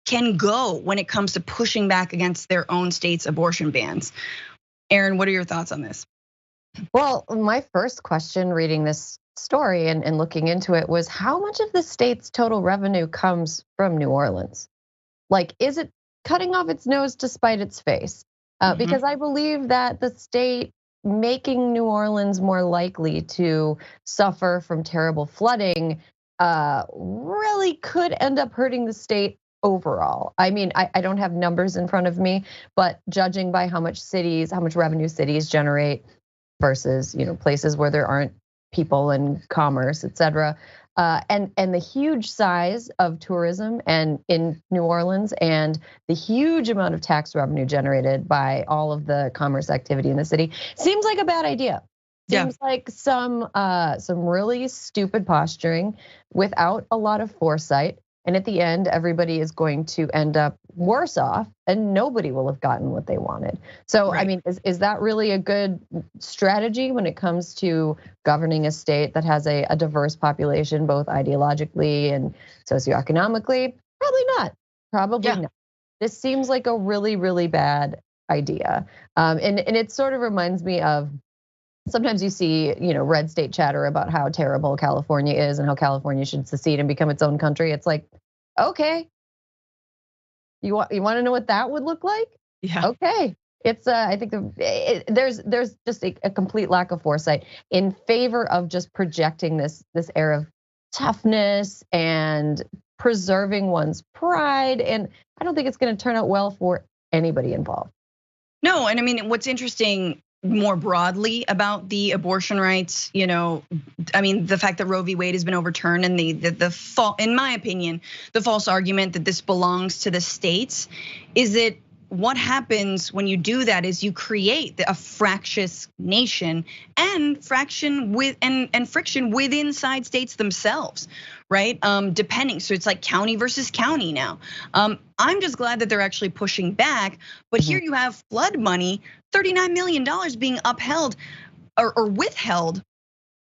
can go when it comes to pushing back against their own state's abortion bans. Erin, what are your thoughts on this? Well, my first question reading this story and looking into it was how much of the state's total revenue comes from New Orleans? Like, is it cutting off its nose to spite its face? Because I believe that the state making New Orleans more likely to suffer from terrible flooding really could end up hurting the state overall. I mean, I don't have numbers in front of me, but judging by how much revenue cities generate versus places where there aren't people and commerce, et cetera, and the huge size of tourism and in New Orleans and the huge amount of tax revenue generated by all of the commerce activity in the city, seems like a bad idea. Seems like some really stupid posturing without a lot of foresight. And at the end, everybody is going to end up worse off and nobody will have gotten what they wanted. So, right. I mean, is that really a good strategy when it comes to governing a state that has a diverse population, both ideologically and socioeconomically? Probably not. This seems like a really, really bad idea. And it sort of reminds me of, sometimes you see, red state chatter about how terrible California is and how California should secede and become its own country. It's like, okay, you want to know what that would look like? Yeah. Okay. It's I think there's just a complete lack of foresight in favor of just projecting this air of toughness and preserving one's pride. And I don't think it's going to turn out well for anybody involved. No, and I mean, what's interesting more broadly about the abortion rights, I mean, the fact that Roe v. Wade has been overturned and in my opinion, the false argument that this belongs to the states is that what happens when you do that is you create a fractious nation and friction with inside states themselves, right? Depending, so it's like county versus county now. I'm just glad that they're actually pushing back, but here you have flood money, $39 million being upheld or withheld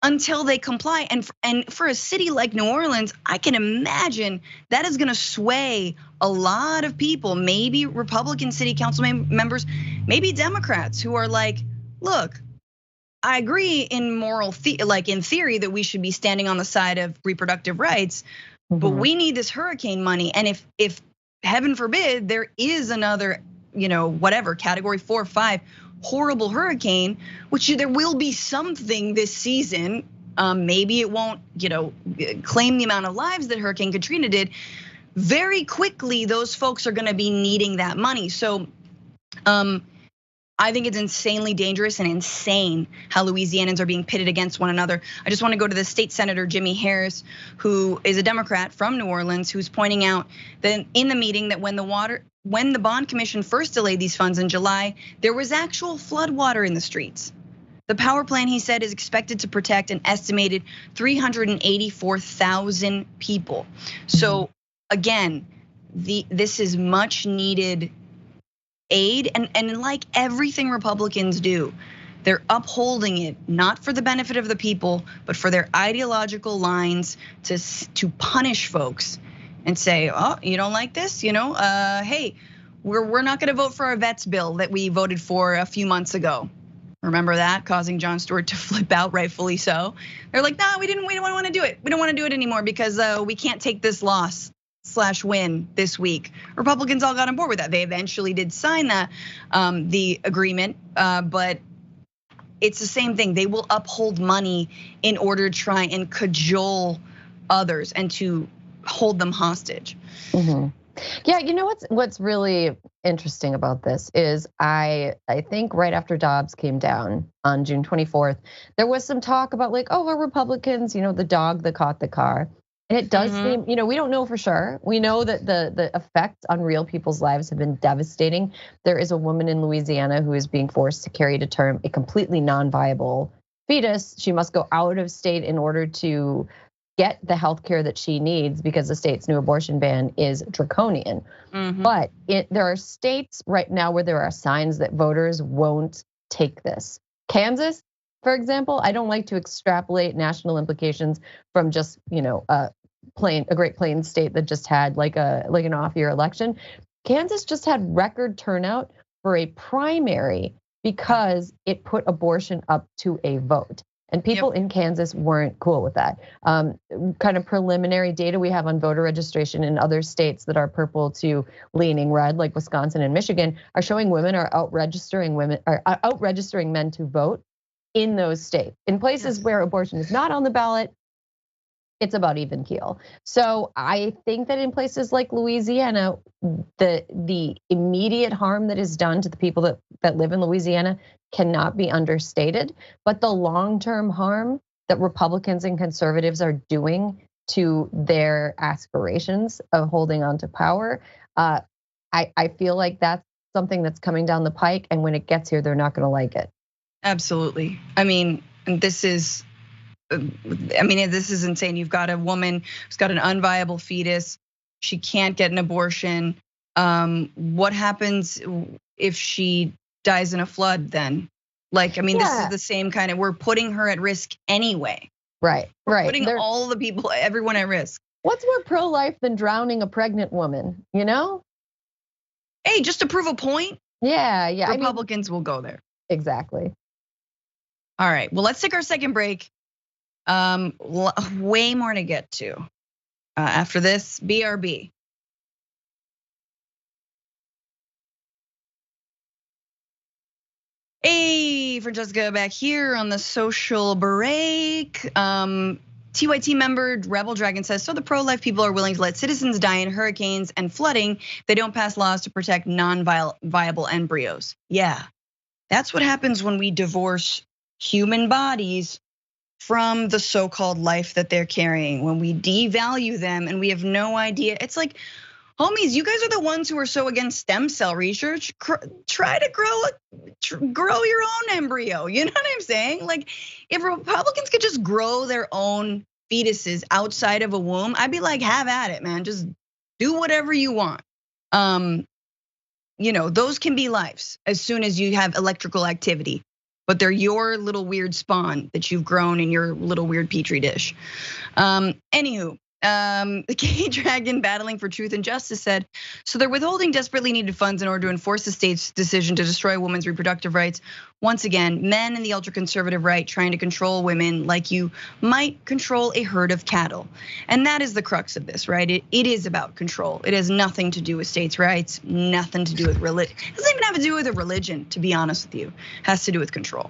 until they comply. And for a city like New Orleans, I can imagine that is gonna sway a lot of people, maybe Republican city council members, maybe Democrats who are like, look, I agree in in theory that we should be standing on the side of reproductive rights, but we need this hurricane money. And if heaven forbid there is another, whatever, category 4 or 5 horrible hurricane, which there will be something this season. Maybe it won't, claim the amount of lives that Hurricane Katrina did. Very quickly, those folks are gonna be needing that money. So I think it's insanely dangerous and insane how Louisianans are being pitted against one another. I just want to go to the state senator, Jimmy Harris, who is a Democrat from New Orleans, who's pointing out that in the meeting that when the bond commission first delayed these funds in July, there was actual flood water in the streets. The power plan, he said, is expected to protect an estimated 384,000 people. So again, this is much needed aid, and like everything Republicans do, they're upholding it not for the benefit of the people, but for their ideological lines to punish folks and say, oh, you don't like this, hey, we're not gonna vote for our vets bill that we voted for a few months ago. Remember that, causing Jon Stewart to flip out, rightfully so. They're like, no, we don't want to do it. We don't want to do it anymore because we can't take this loss/win this week. Republicans all got on board with that. They eventually did sign the agreement, but it's the same thing. They will uphold money in order to try and cajole others and to hold them hostage. Yeah, what's really interesting about this is I think right after Dobbs came down on June 24th, there was some talk about like, oh, Republicans, the dog that caught the car. And it does seem, we don't know for sure. We know that the effects on real people's lives have been devastating. There is a woman in Louisiana who is being forced to carry to term a completely non-viable fetus. She must go out of state in order to get the health care that she needs because the state's new abortion ban is draconian. But there are states right now where there are signs that voters won't take this. Kansas, for example, I don't like to extrapolate national implications from just, a Great Plains state that just had like an off-year election. Kansas just had record turnout for a primary because it put abortion up to a vote. And people in Kansas weren't cool with that. Kind of preliminary data we have on voter registration in other states that are purple to leaning red, like Wisconsin and Michigan, are showing women are out registering men to vote in those states. In places where abortion is not on the ballot, it's about even keel. So I think that in places like Louisiana, the immediate harm that is done to the people that live in Louisiana cannot be understated. But the long-term harm that Republicans and conservatives are doing to their aspirations of holding on to power, I feel like that's something that's coming down the pike. And when it gets here, they're not gonna like it. Absolutely. I mean, this is insane. You've got a woman who's got an unviable fetus. She can't get an abortion. What happens if she dies in a flood then? This is the same kind of, we're putting her at risk anyway. Right. We're putting all the people, everyone at risk. What's more pro-life than drowning a pregnant woman, Hey, just to prove a point. Yeah. Republicans will go there. Exactly. All right, well, let's take our second break. Way more to get to. After this, BRB. Hey, Francesca back here on the social break. TYT member Rebel Dragon says, so the pro-life people are willing to let citizens die in hurricanes and flooding. They don't pass laws to protect non-viable embryos. Yeah, that's what happens when we divorce human bodies from the so-called life that they're carrying. When we devalue them and we have no idea. It's like, homies, you guys are the ones who are so against stem cell research. Try to grow your own embryo. You know what I'm saying? Like, if Republicans could just grow their own fetuses outside of a womb, I'd be like, have at it, man. Just do whatever you want. Those can be lives as soon as you have electrical activity. but they're your little weird spawn that you've grown in your little weird petri dish. Anywho, the gay dragon battling for truth and justice said, so they're withholding desperately needed funds in order to enforce the state's decision to destroy a woman's reproductive rights. Once again, men in the ultra-conservative right trying to control women like you might control a herd of cattle. And that is the crux of this, right? It is about control. It has nothing to do with states' rights, nothing to do with religion. It doesn't even have to do with a religion, to be honest with you. It has to do with control.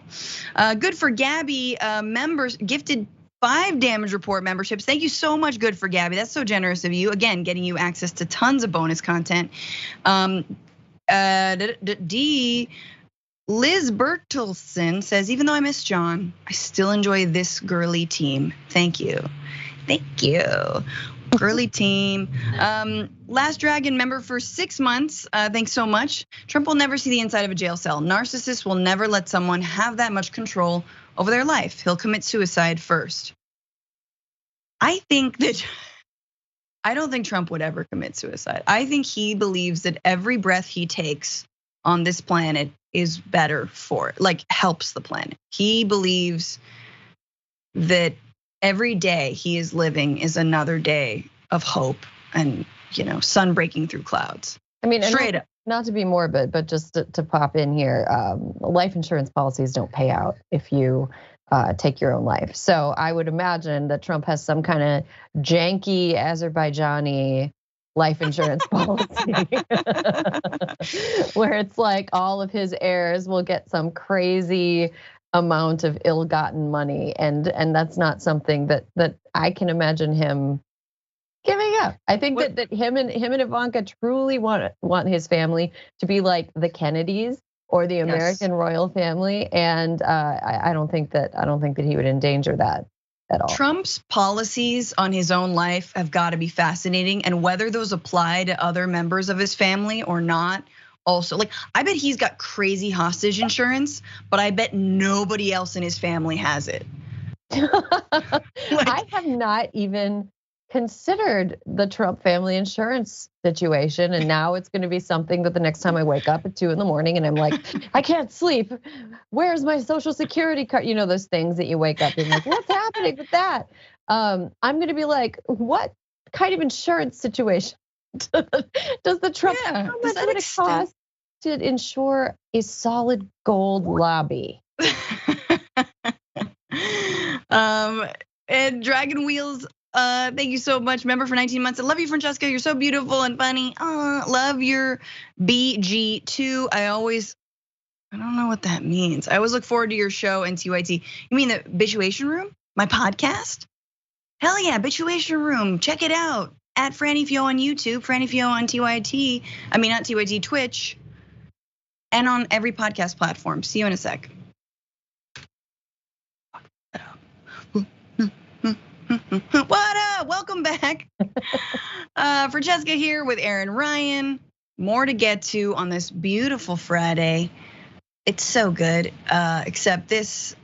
Good for Gabby, members gifted 5 damage report memberships. Thank you so much, Good for Gabby. That's so generous of you. Again, getting you access to tons of bonus content. Liz Bertelson says, even though I miss John, I still enjoy this girly team. Thank you. Thank you. Girly team. Last Dragon member for 6 months. Thanks so much. Trump will never see the inside of a jail cell. Narcissists will never let someone have that much control over their life. He'll commit suicide first. I don't think Trump would ever commit suicide. I think he believes that every breath he takes on this planet is better for it, like helps the planet. He believes that every day he is living is another day of hope and, sun breaking through clouds. I mean, straight up. Not to be morbid, but just to pop in here, life insurance policies don't pay out if you take your own life. So I would imagine that Trump has some kind of janky Azerbaijani life insurance policy where it's like all of his heirs will get some crazy amount of ill-gotten money, and that's not something that I can imagine him giving up. I think that him and Ivanka truly want his family to be like the Kennedys or the American royal family, and I don't think that he would endanger that at all. Trump's policies on his own life have got to be fascinating, and whether those apply to other members of his family or not. Also, like, I bet he's got crazy hostage insurance, but I bet nobody else in his family has it. I have not even considered the Trump family insurance situation, and now it's going to be something that the next time I wake up at 2 in the morning and I'm like, I can't sleep. Where's my Social Security card? You know, those things that you wake up and like, what's happening with that? I'm going to be like, what kind of insurance situation does the Trump? How much would it cost to insure a solid gold lobby? And Dragon Wheels. Thank you so much, member for 19 months. I love you, Francesca. You're so beautiful and funny. Love your BG2. I don't know what that means. I always look forward to your show and TYT. You mean the Bituation Room? My podcast? Hell yeah, Bituation Room. Check it out at Franny Fio on YouTube, Franny Fio on TYT. I mean, not TYT, Twitch, and on every podcast platform. See you in a sec. What up? Welcome back. Francesca here with Erin Ryan. More to get to on this beautiful Friday. It's so good, except this.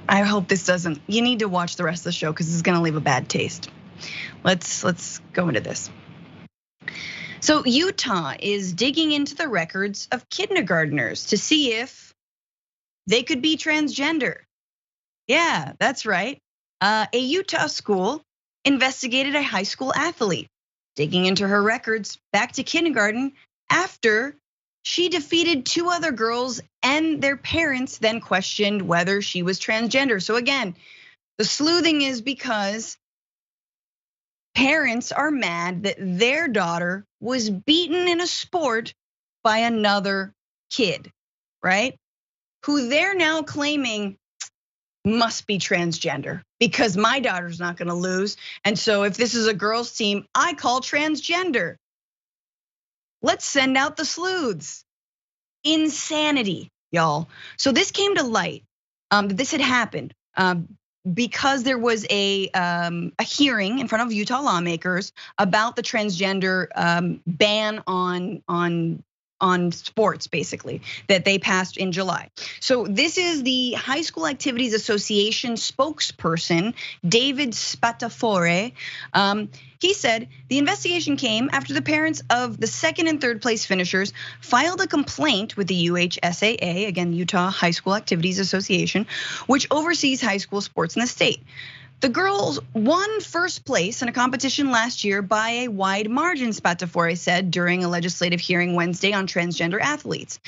I hope this doesn't. You need to watch the rest of the show because it's gonna leave a bad taste. Let's go into this. So Utah is digging into the records of kindergartners to see if they could be transgender. Yeah, that's right. A Utah school investigated a high school athlete, digging into her records back to kindergarten after she defeated 2 other girls and their parents then questioned whether she was transgender. So again, the sleuthing is because parents are mad that their daughter was beaten in a sport by another kid, right? Who they're now claiming must be transgender because my daughter's not gonna lose. And so if this is a girls' team, I call transgender. Let's send out the sleuths. Insanity, y'all. So this came to light, this had happened because there was a hearing in front of Utah lawmakers about the transgender ban on on sports, basically, that they passed in July. So this is the High School Activities Association spokesperson, David Spatafore. He said the investigation came after the parents of the second and third place finishers filed a complaint with the UHSAA, again, Utah High School Activities Association, which oversees high school sports in the state. The girls won first place in a competition last year by a wide margin, Spatafore said during a legislative hearing Wednesday on transgender athletes.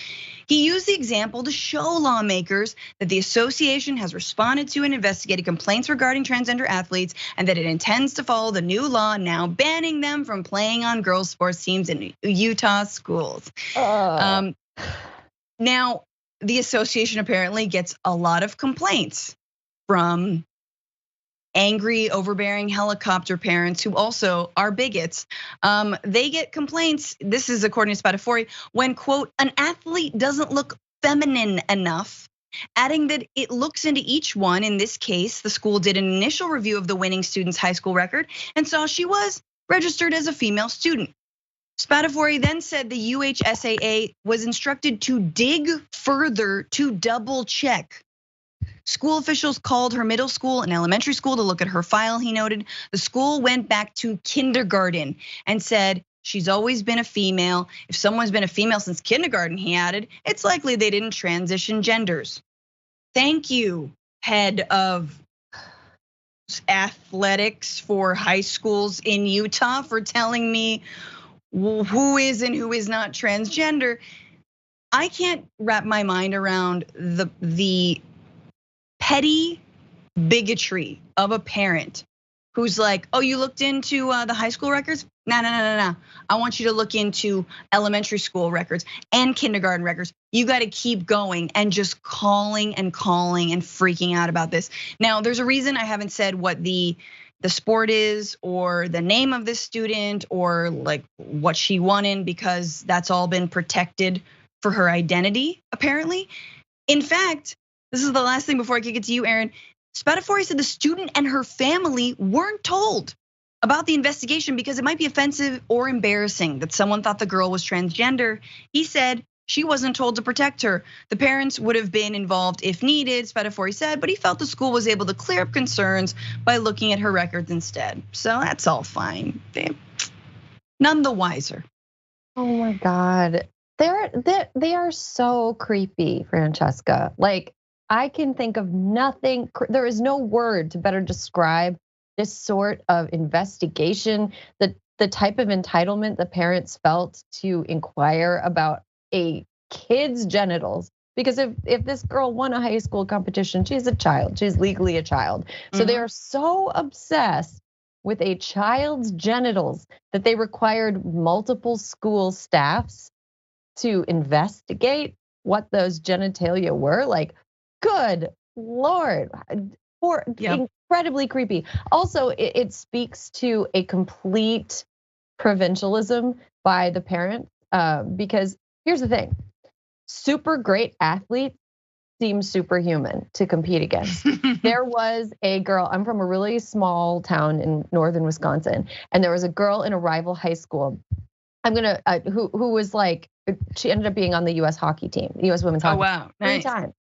He used the example to show lawmakers that the association has responded to and investigated complaints regarding transgender athletes and that it intends to follow the new law now banning them from playing on girls' sports teams in Utah schools. Now, the association apparently gets a lot of complaints from angry, overbearing helicopter parents who also are bigots. They get complaints, this is according to Spatafore, when, quote, an athlete doesn't look feminine enough, adding that it looks into each one. In this case, the school did an initial review of the winning student's high school record and saw she was registered as a female student. Spatafore then said the UHSAA was instructed to dig further to double check. School officials called her middle school and elementary school to look at her file, he noted. The school went back to kindergarten and said she's always been a female. If someone's been a female since kindergarten, he added, it's likely they didn't transition genders. Thank you, head of athletics for high schools in Utah, for telling me who is and who is not transgender. I can't wrap my mind around the petty bigotry of a parent who's like, oh, you looked into the high school records? No. I want you to look into elementary school records and kindergarten records. You got to keep going and just calling and freaking out about this. Now, there's a reason I haven't said what the sport is or the name of this student or like what she won in, because that's all been protected for her identity, apparently. In fact, this is the last thing before I kick it to you, Erin. Spatafore said the student and her family weren't told about the investigation because it might be offensive or embarrassing that someone thought the girl was transgender. He said she wasn't told to protect her. The parents would have been involved if needed, Spatafore said, but he felt the school was able to clear up concerns by looking at her records instead. So that's all fine. None the wiser. Oh my God. They are so creepy, Francesca. Like, I can think of nothing, there is no word to better describe this sort of investigation, the type of entitlement the parents felt to inquire about a kid's genitals. Because if this girl won a high school competition, she's a child, she's legally a child. So they are so obsessed with a child's genitals that they required multiple school staffs to investigate what those genitalia were. Like, good Lord, incredibly creepy. Also, it speaks to a complete provincialism by the parents, because here's the thing, super great athletes seem superhuman to compete against. There was a girl, I'm from a really small town in northern Wisconsin, and there was a girl in a rival high school. Who was like, she ended up being on the US hockey team, the US women's hockey. Oh wow, nice. 3 times.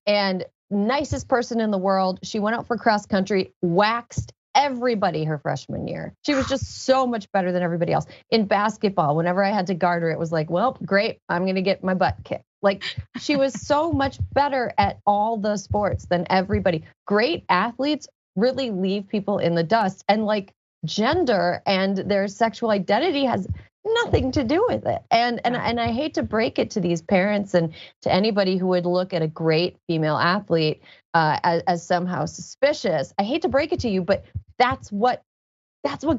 And nicest person in the world. She went out for cross country, waxed everybody her freshman year. She was just so much better than everybody else. In basketball, whenever I had to guard her, it was like, well, great, I'm gonna get my butt kicked. Like, she was so much better at all the sports than everybody. Great athletes really leave people in the dust, and like gender and their sexual identity has nothing to do with it. And I hate to break it to these parents and to anybody who would look at a great female athlete as somehow suspicious. I hate to break it to you, but that's what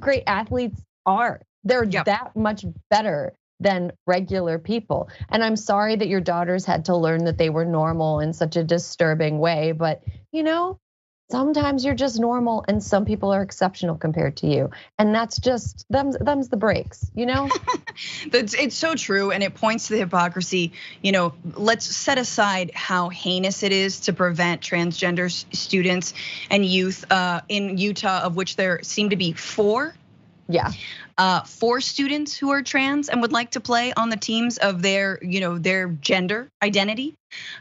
great athletes are. They're that much better than regular people. And I'm sorry that your daughters had to learn that they were normal in such a disturbing way, but sometimes you're just normal and some people are exceptional compared to you. And that's just, them's the breaks, It's so true, and it points to the hypocrisy. Let's set aside how heinous it is to prevent transgender students and youth in Utah, of which there seem to be 4 Yeah. 4 students who are trans and would like to play on the teams of their gender identity.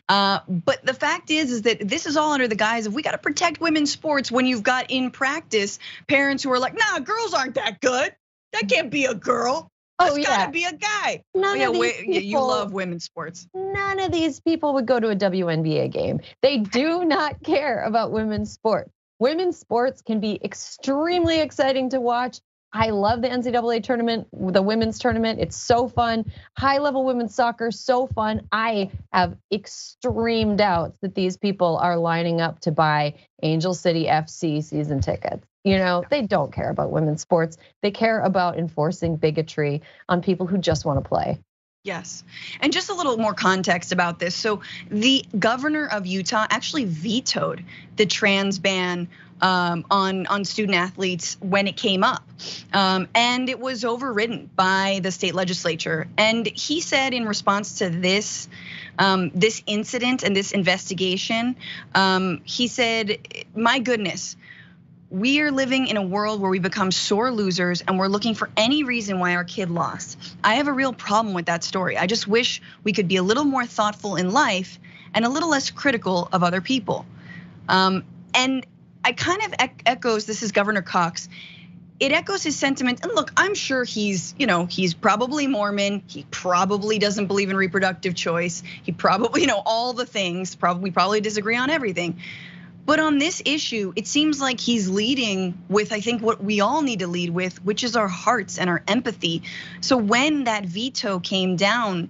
But the fact is that this is all under the guise of we got to protect women's sports, when you've got in practice parents who are like, nah, girls aren't that good. That can't be a girl. That's gotta be a guy. You love women's sports. None of these people would go to a WNBA game. They do not care about women's sports. Women's sports can be extremely exciting to watch. I love the NCAA tournament, the women's tournament. It's so fun. High level women's soccer, so fun. I have extreme doubts that these people are lining up to buy Angel City FC season tickets. They don't care about women's sports. They care about enforcing bigotry on people who just want to play. Yes, and just a little more context about this. So the governor of Utah actually vetoed the trans ban on student athletes when it came up, and it was overridden by the state legislature. And he said in response to this incident and this investigation, he said, "My goodness, we are living in a world where we become sore losers and we're looking for any reason why our kid lost. I have a real problem with that story. I just wish we could be a little more thoughtful in life and a little less critical of other people." And I kind of echoes, this is Governor Cox. It echoes his sentiment. And look, I'm sure he's probably Mormon. He probably doesn't believe in reproductive choice. He probably, all the things, we probably disagree on everything. But on this issue, it seems like he's leading with, I think, what we all need to lead with, which is our hearts and our empathy. So when that veto came down,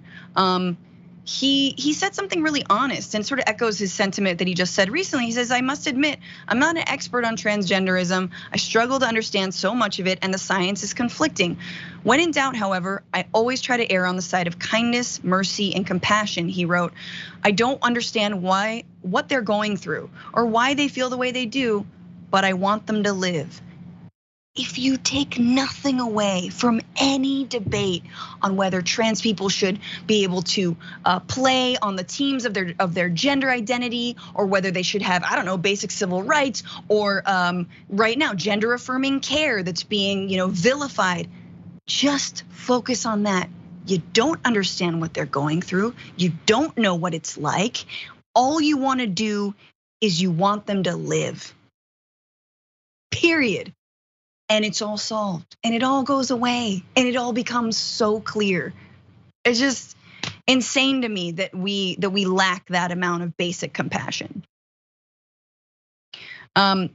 he said something really honest and sort of echoes his sentiment that he just said recently. He says, "I must admit, I'm not an expert on transgenderism. I struggle to understand so much of it, and the science is conflicting. When in doubt, however, I always try to err on the side of kindness, mercy, and compassion," he wrote. "I don't understand what they're going through or why they feel the way they do, but I want them to live." If you take nothing away from any debate on whether trans people should be able to play on the teams of their gender identity, or whether they should have, I don't know, basic civil rights, or right now gender affirming care that's being vilified, just focus on that. You don't understand what they're going through. You don't know what it's like. All you want to do is you want them to live. Period. And it's all solved, and it all goes away, and it all becomes so clear. It's just insane to me that we lack that amount of basic compassion. One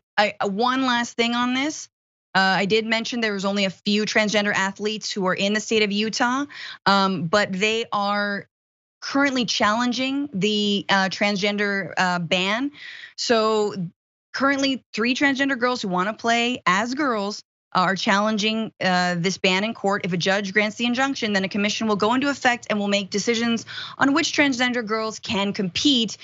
last thing on this. I did mention there was only a few transgender athletes who are in the state of Utah, but they are currently challenging the transgender ban. So currently 3 transgender girls who want to play as girls are challenging this ban in court. If a judge grants the injunction, then a commission will go into effect and will make decisions on which transgender girls can compete.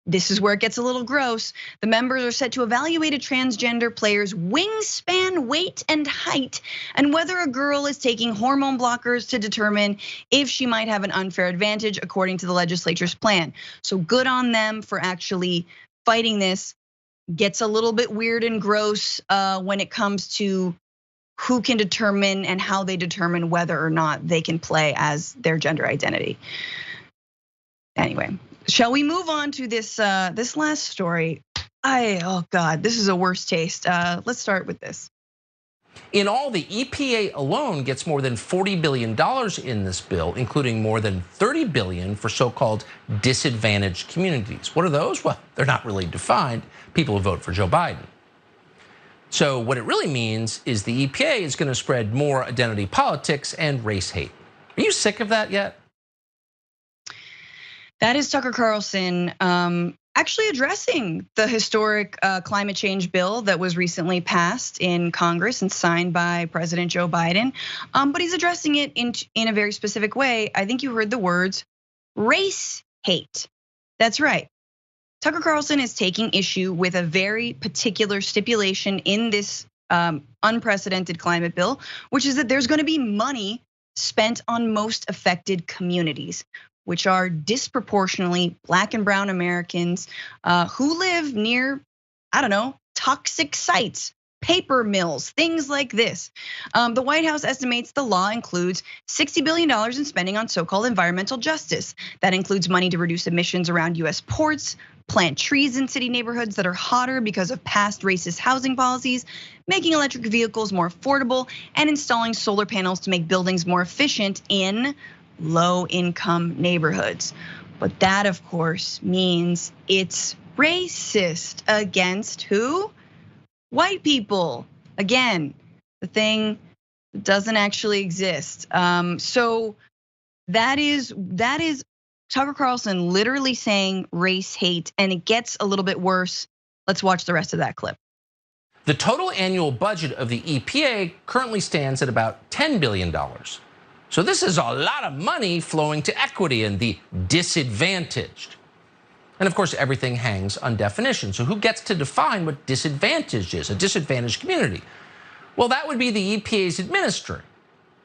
This is where it gets a little gross. The members are set to evaluate a transgender player's wingspan, weight, and height, and whether a girl is taking hormone blockers to determine if she might have an unfair advantage according to the legislature's plan. So good on them for actually fighting this. Gets a little bit weird and gross when it comes to who can determine and how they determine whether or not they can play as their gender identity. Anyway, shall we move on to this last story? Oh God, this is a worst taste. Let's start with this. In all, the EPA alone gets more than $40 billion in this bill, including more than $30 billion for so-called disadvantaged communities. What are those? Well, they're not really defined. People who vote for Joe Biden. So what it really means is the EPA is going to spread more identity politics and race hate. Are you sick of that yet? That is Tucker Carlson actually addressing the historic climate change bill that was recently passed in Congress and signed by President Joe Biden. But he's addressing it in a very specific way. I think you heard the words race hate. That's right. Tucker Carlson is taking issue with a very particular stipulation in this unprecedented climate bill, which is that there's going to be money spent on most affected communities, which are disproportionately Black and brown Americans who live near, I don't know, toxic sites, paper mills, things like this. The White House estimates the law includes $60 billion in spending on so-called environmental justice. That includes money to reduce emissions around US ports, plant trees in city neighborhoods that are hotter because of past racist housing policies, making electric vehicles more affordable, and installing solar panels to make buildings more efficient in low-income neighborhoods. But that, of course, means it's racist against who? White people. Again, the thing that doesn't actually exist. So that is Tucker Carlson literally saying race hate, and it gets a little bit worse. Let's watch the rest of that clip. The total annual budget of the EPA currently stands at about $10 billion. So this is a lot of money flowing to equity and the disadvantaged. And of course, everything hangs on definition. So who gets to define what disadvantaged is, a disadvantaged community? Well, that would be the EPA's administrator,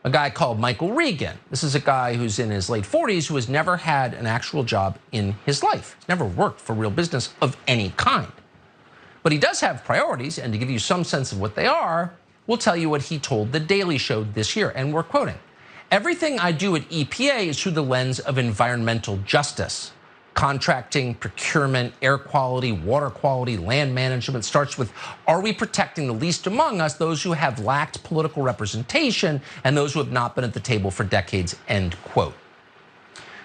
a guy called Michael Regan. This is a guy who's in his late 40s who has never had an actual job in his life. He's never worked for real business of any kind. But he does have priorities, and to give you some sense of what they are, we'll tell you what he told The Daily Show this year, and we're quoting. Everything I do at EPA is through the lens of environmental justice. Contracting, procurement, air quality, water quality, land management starts with, are we protecting the least among us, those who have lacked political representation and those who have not been at the table for decades, end quote.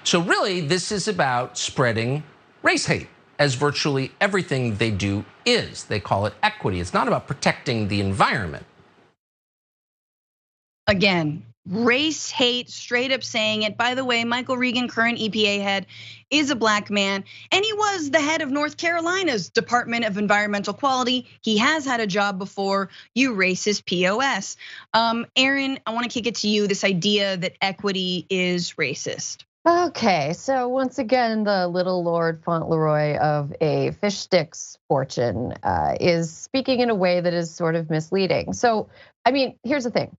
So really, this is about spreading race hate, as virtually everything they do is. They call it equity. It's not about protecting the environment. Again, race hate, straight up saying it. By the way, Michael Regan, current EPA head, is a black man, and he was the head of North Carolina's Department of Environmental Quality. He has had a job before, you racist POS. Erin, I wanna kick it to you, this idea that equity is racist. Okay, so once again, the little Lord Fauntleroy of a fish sticks fortune is speaking in a way that is sort of misleading. So, I mean, here's the thing.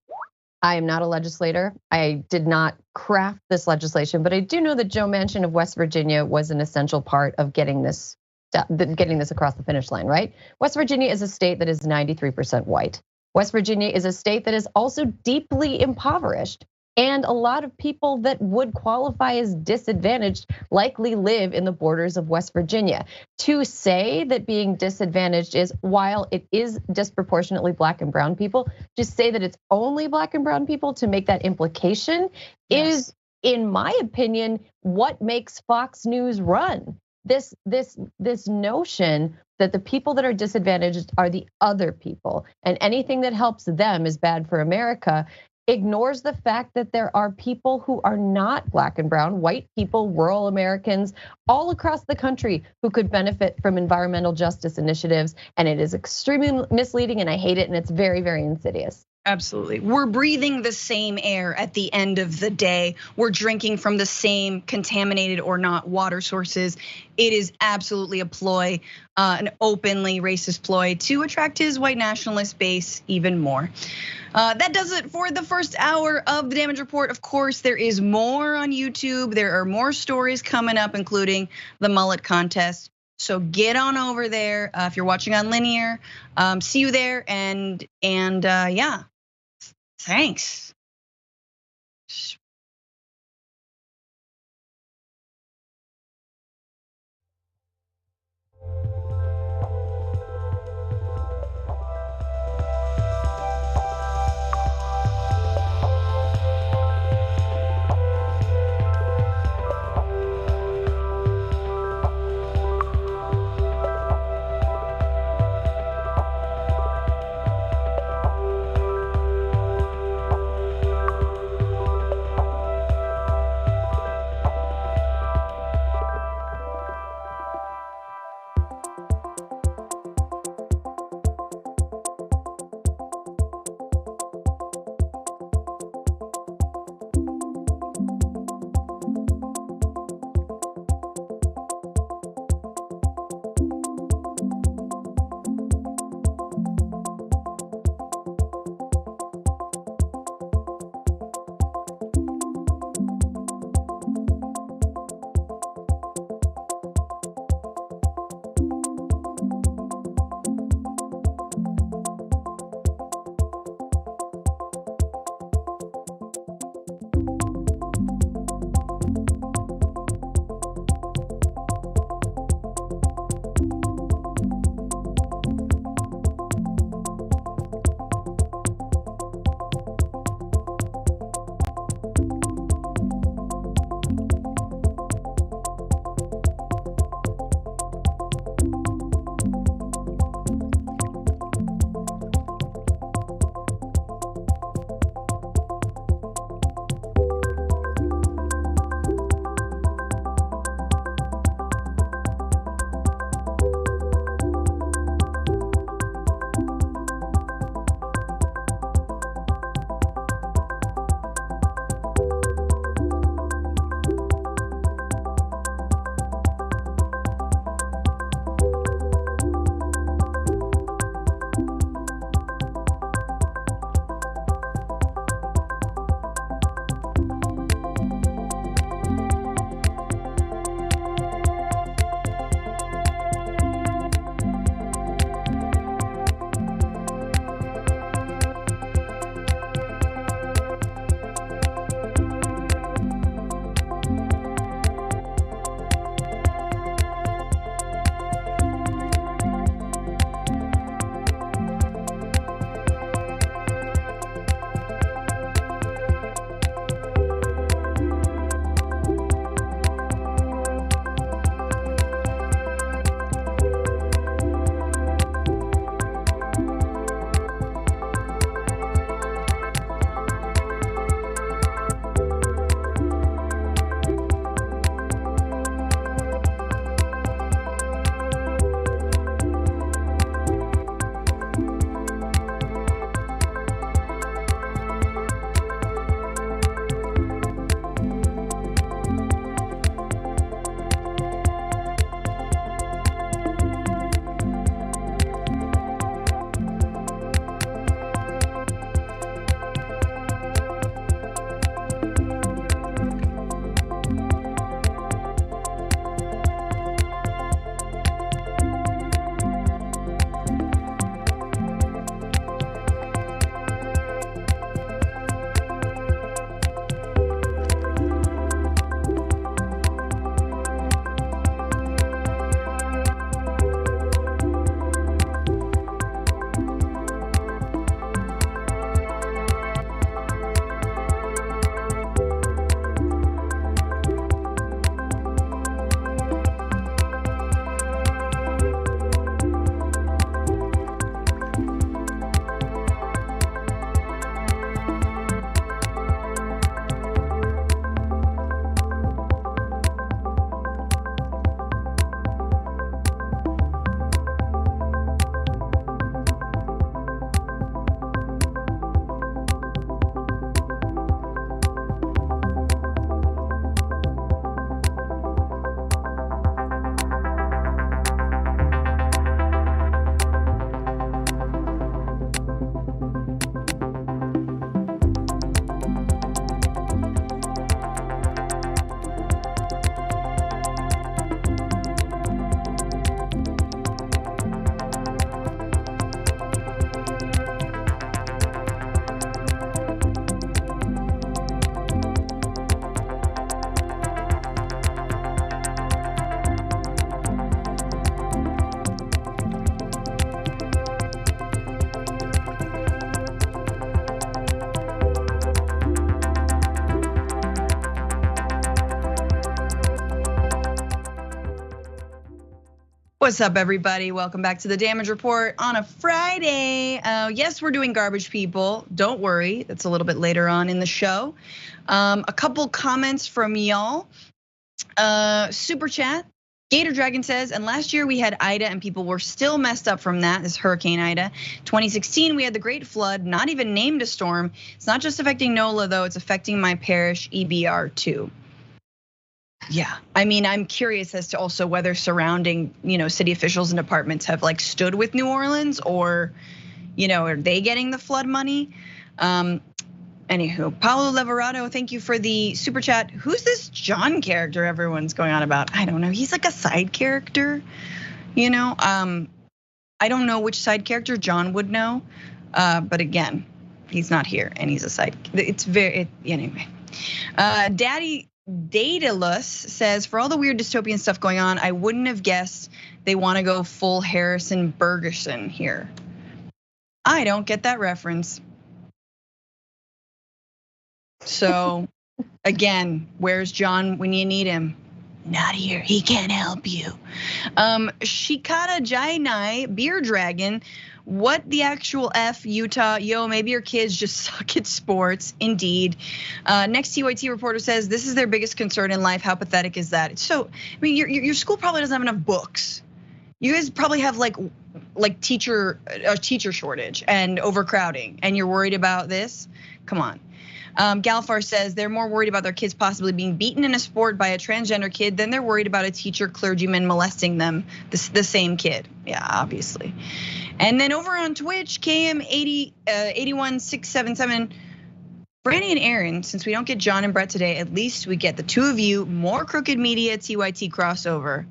I am not a legislator. I did not craft this legislation, but I do know that Joe Manchin of West Virginia was an essential part of getting this across the finish line, right? West Virginia is a state that is 93% white. West Virginia is a state that is also deeply impoverished. And a lot of people that would qualify as disadvantaged likely live in the borders of West Virginia. To say that being disadvantaged is, while it is disproportionately black and brown people, just say that it's only black and brown people to make that implication is, in my opinion, what makes Fox News run. This notion that the people that are disadvantaged are the other people, and anything that helps them is bad for America, ignores the fact that there are people who are not black and brown, white people, rural Americans, all across the country who could benefit from environmental justice initiatives. And it is extremely misleading, and I hate it, and it's very, very insidious. Absolutely. We're breathing the same air at the end of the day. We're drinking from the same contaminated or not water sources. It is absolutely a ploy, an openly racist ploy to attract his white nationalist base even more. That does it for the first hour of the Damage Report. Of course, there is more on YouTube. There are more stories coming up, including the mullet contest. So get on over there if you're watching on linear. See you there, and yeah, thanks. What's up, everybody? Welcome back to the Damage Report on a Friday. Yes, we're doing garbage people. Don't worry, that's a little bit later on in the show. A couple comments from y'all. Super chat. Gator Dragon says, and last year we had Ida and people were still messed up from that. This Hurricane Ida. 2016 we had the Great Flood, not even named a storm. It's not just affecting NOLA though, it's affecting my parish EBR too. Yeah, I mean, I'm curious as to also whether surrounding, city officials and departments have like stood with New Orleans, or, are they getting the flood money? Anywho, Paulo Leverado, thank you for the super chat. Who's this John character everyone's going on about? I don't know. He's like a side character, I don't know which side character John would know, but again, he's not here and he's a side. It's anyway. Daddy Daedalus says, for all the weird dystopian stuff going on, I wouldn't have guessed they want to go full Harrison Bergerson here. I don't get that reference. So again, where's John when you need him? Not here, he can't help you. Shikata Jainai, Beer Dragon, what the actual F, Utah? Yo, maybe your kids just suck at sports. Indeed. Next TYT reporter says, this is their biggest concern in life. How pathetic is that? So, I mean, your school probably doesn't have enough books. You guys probably have like a teacher shortage and overcrowding, and you're worried about this? Come on. Galfar says they're more worried about their kids possibly being beaten in a sport by a transgender kid than they're worried about a teacher clergyman molesting them, the same kid. Yeah, obviously. And then over on Twitch, KM81677, Brandy and Erin, since we don't get John and Brett today, at least we get the two of you, more Crooked Media TYT crossover.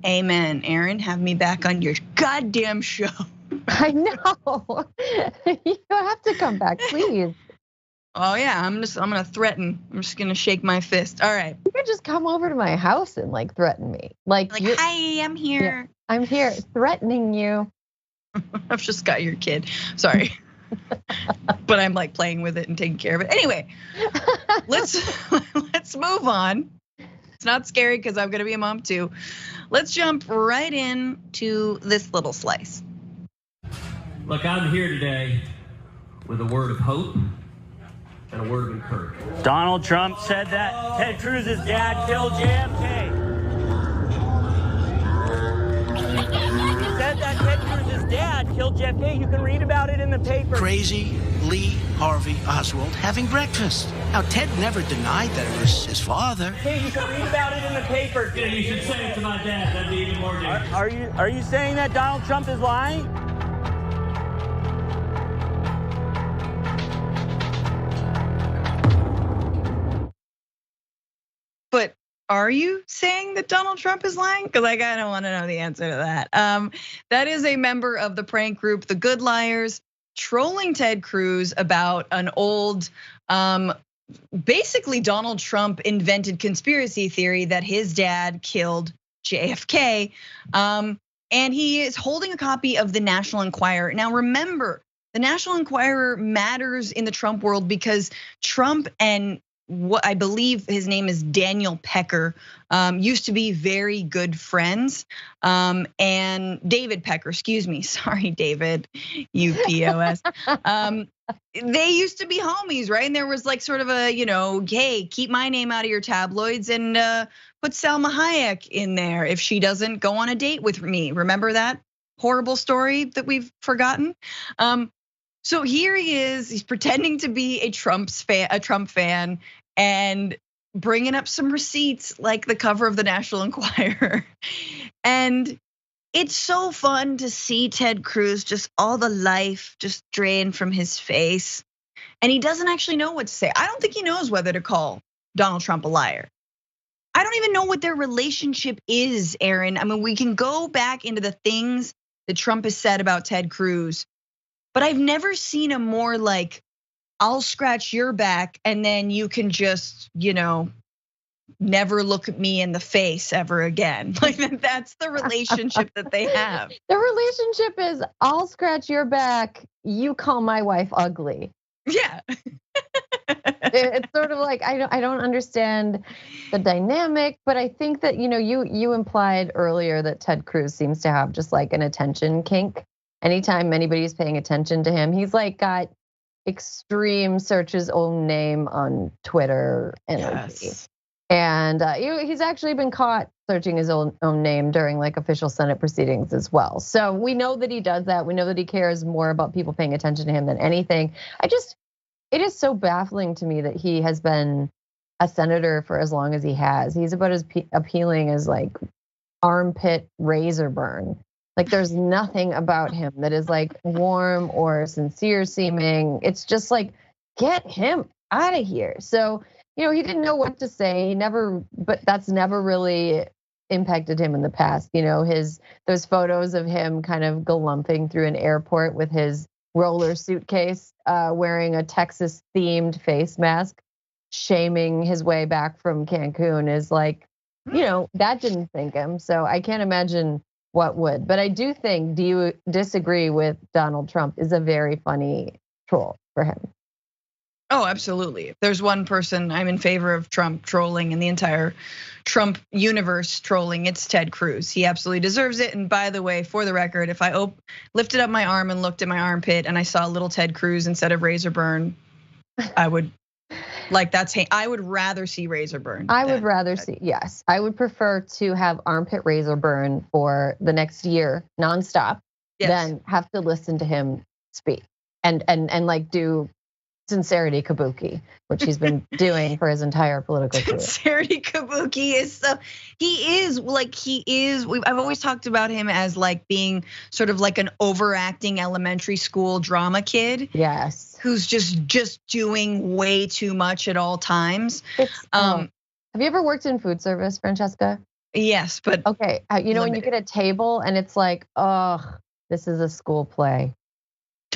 Amen. Erin, have me back on your goddamn show. I know. You have to come back, please. Oh yeah, I'm gonna threaten. I'm just gonna shake my fist. All right. You could just come over to my house and like threaten me. Like hi, I'm here. Yeah, I'm here threatening you. I've just got your kid. Sorry. But I'm like playing with it and taking care of it. Anyway, let's move on. It's not scary because I'm gonna be a mom too. Let's jump right into this little slice. Look, I'm here today with a word of hope and a word of encouragement. Donald Trump said that Ted Cruz's dad killed JFK. He said that Ted Cruz's dad killed JFK. You can read about it in the paper. Crazy Lee Harvey Oswald having breakfast. Now, Ted never denied that it was his father. Hey, you can read about it in the paper. Yeah, you should say it to my dad. That'd be even more dangerous. Are you saying that Donald Trump is lying? But are you saying that Donald Trump is lying? Because I kind of want to know the answer to that. That is a member of the prank group, The Good Liars, trolling Ted Cruz about an old, basically Donald Trump invented conspiracy theory that his dad killed JFK. And he is holding a copy of the National Enquirer. Now remember, the National Enquirer matters in the Trump world because Trump and what I believe his name is Daniel Pecker, used to be very good friends. And David Pecker, excuse me, sorry, David, UPOS. They used to be homies, right? And there was like sort of a, hey, keep my name out of your tabloids and put Salma Hayek in there if she doesn't go on a date with me. Remember that horrible story that we've forgotten? So here he is, he's pretending to be a Trump fan, and bringing up some receipts like the cover of the National Enquirer. And it's so fun to see Ted Cruz, just all the life just drain from his face. And he doesn't actually know what to say. I don't think he knows whether to call Donald Trump a liar. I don't even know what their relationship is, Erin. I mean, we can go back into the things that Trump has said about Ted Cruz, but I've never seen a more like, I'll scratch your back and then you can just, never look at me in the face ever again. Like that's the relationship that they have. The relationship is, I'll scratch your back, you call my wife ugly. Yeah. It's sort of like I don't understand the dynamic, but I think that you implied earlier that Ted Cruz seems to have just like an attention kink. Anytime anybody's paying attention to him, he's like got extreme search his own name on Twitter energy. Yes. And he's actually been caught searching his own name during like official Senate proceedings as well. So we know that he does that. We know that he cares more about people paying attention to him than anything. It is so baffling to me that he has been a senator for as long as he has. He's about as appealing as like armpit razor burn. Like there's nothing about him that is like warm or sincere seeming. It's just like, get him out of here. So, he didn't know what to say. But that's never really impacted him in the past. Those photos of him kind of galumping through an airport with his roller suitcase, wearing a Texas themed face mask, shaming his way back from Cancun is like, that didn't sink him. So I can't imagine what would. But I do think, do you disagree with Donald Trump is a very funny troll for him? Oh, absolutely. If there's one person I'm in favor of Trump trolling in the entire Trump universe trolling, it's Ted Cruz. He absolutely deserves it. And by the way, for the record, if I lifted up my arm and looked at my armpit and I saw little Ted Cruz instead of razor burn, I would I would rather see razor burn. I would rather see, yes. I would prefer to have armpit razor burn for the next year nonstop than have to listen to him speak and like do sincerity kabuki, which he's been doing for his entire political career. Sincerity kabuki is so, I've always talked about him as like being sort of like an overacting elementary school drama kid. Yes. Who's just doing way too much at all times. Have you ever worked in food service, Francesca? Yes, but okay. When you get a table and it's like, oh, this is a school play.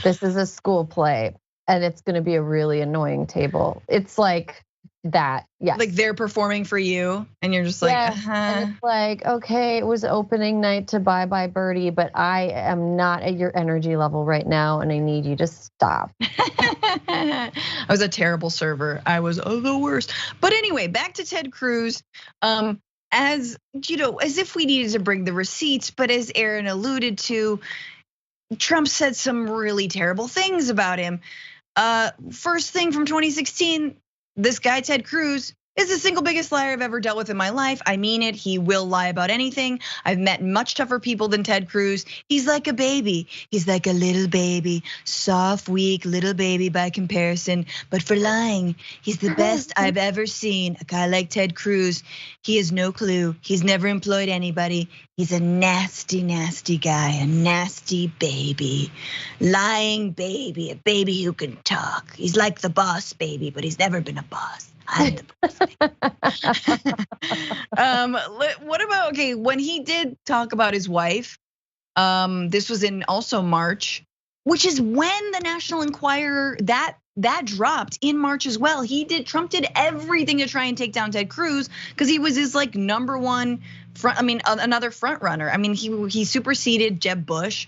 This is a school play. And it's gonna be a really annoying table. It's like that, yes. Like they're performing for you and you're just like, And it's like, okay, it was opening night to Bye Bye Birdie, but I am not at your energy level right now and I need you to stop. I was a terrible server. I was the worst. But anyway, back to Ted Cruz. As if we needed to bring the receipts, but as Erin alluded to, Trump said some really terrible things about him. First thing from 2016, this guy, Ted Cruz, is the single biggest liar I've ever dealt with in my life. I mean it, he will lie about anything. I've met much tougher people than Ted Cruz. He's like a baby, he's like a little baby, soft, weak little baby by comparison. But for lying, he's the best I've ever seen. A guy like Ted Cruz, he has no clue. He's never employed anybody. He's a nasty, nasty guy, a nasty baby, lying baby, a baby who can talk. He's like the boss baby, but he's never been a boss. I'm the boss baby. What about, when he did talk about his wife, this was in also March, which is when the National Enquirer, that dropped in March as well. Trump did everything to try and take down Ted Cruz because he was his like number one another front runner. I mean, he superseded Jeb Bush,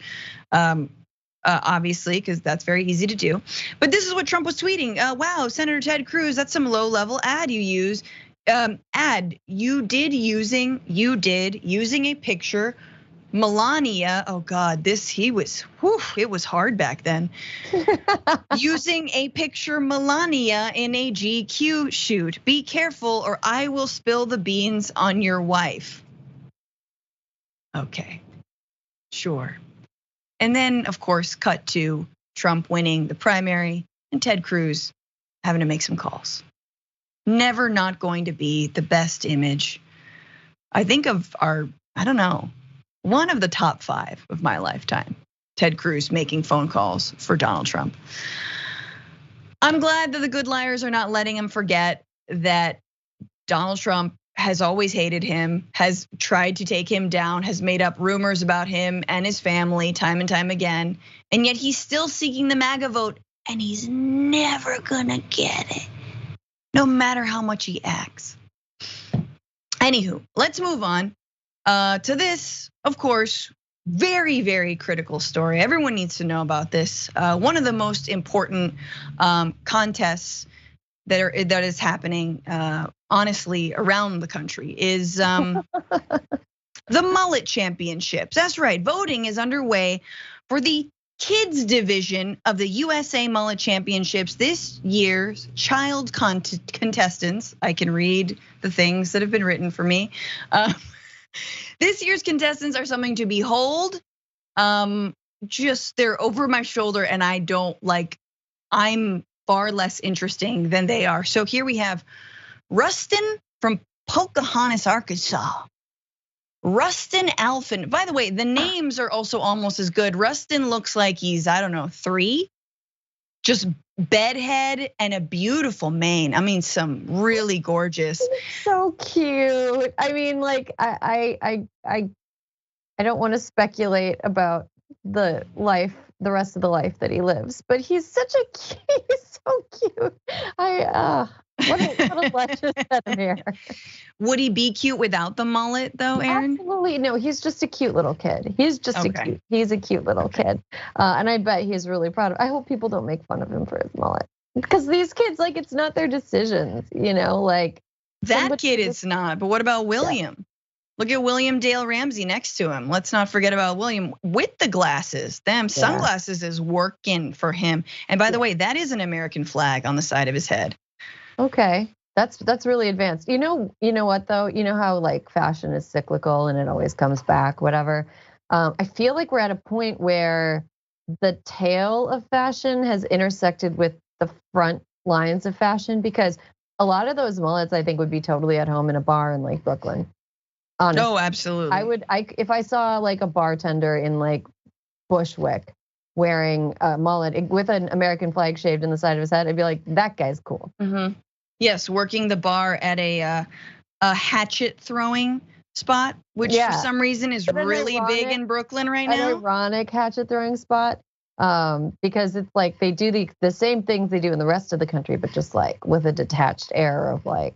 obviously, because that's very easy to do. But this is what Trump was tweeting. Wow, Senator Ted Cruz, that's some low level ad you use. You did using a picture. Melania, oh God, it was hard back then. Using a picture Melania in a GQ shoot. Be careful or I will spill the beans on your wife. Okay, sure. And then of course, cut to Trump winning the primary and Ted Cruz having to make some calls. Never not going to be the best image. I think of one of the top 5 of my lifetime, Ted Cruz making phone calls for Donald Trump. I'm glad that the good liars are not letting him forget that Donald Trump has always hated him, has tried to take him down, has made up rumors about him and his family time and time again. And yet he's still seeking the MAGA vote and he's never gonna get it, no matter how much he acts. Anywho, let's move on to this, of course, very, very critical story. Everyone needs to know about this. One of the most important contests that is happening, honestly, around the country is the mullet championships. That's right. Voting is underway for the kids division of the USA Mullet Championships. This year's child contestants, I can read the things that have been written for me. This year's contestants are something to behold. Just they're over my shoulder, and I'm far less interesting than they are. So here we have Rustin from Pocahontas, Arkansas. Rustin Alphin. By the way, the names are also almost as good. Rustin looks like he's, I don't know, 3. Just bedhead and a beautiful mane. I mean, some really gorgeous. So cute. I mean, like I don't want to speculate about the rest of the life that he lives, but he's so cute. What a luscious set of hair. Would he be cute without the mullet though, Erin? Absolutely, no, he's just a cute little kid. He's a cute little kid. And I bet he's really proud of. I hope people don't make fun of him for his mullet. Because these kids, like, it's not their decisions, like. That kid is not, but what about William? Yeah. Look at William Dale Ramsey next to him. Let's not forget about William with the glasses. Sunglasses is working for him. And by the way, that is an American flag on the side of his head. Okay, that's really advanced. You know what though? You know how like fashion is cyclical and it always comes back, whatever. I feel like we're at a point where the tail of fashion has intersected with the front lines of fashion, because a lot of those mullets I think would be totally at home in a bar in like Brooklyn. Honestly. Oh, absolutely. If I saw like a bartender in like Bushwick wearing a mullet with an American flag shaved in the side of his head, I'd be like, that guy's cool. Mm-hmm. Yes, working the bar at a hatchet throwing spot, which for some reason is really big in Brooklyn right now. An ironic hatchet throwing spot, because it's like they do the same things they do in the rest of the country, but just like with a detached air of like.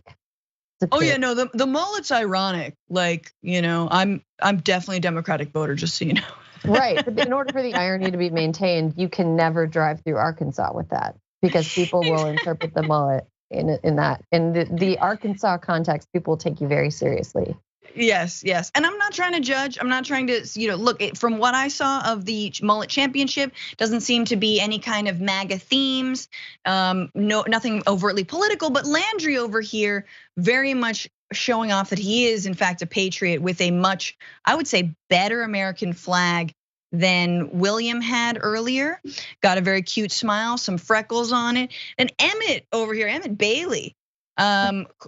Oh yeah, no, the mullet's ironic. Like, I'm definitely a Democratic voter, just so you know. Right, but in order for the irony to be maintained, you can never drive through Arkansas with that, because people will interpret the mullet in that. In the Arkansas context, people will take you very seriously. Yes, and I'm not trying to judge. I'm not trying to, look, from what I saw of the mullet championship, doesn't seem to be any kind of MAGA themes. No, nothing overtly political, but Landry over here very much showing off that he is in fact a patriot with a much, I would say, better American flag than William had earlier. Got a very cute smile, some freckles on it. And Emmett over here, Emmett Bailey,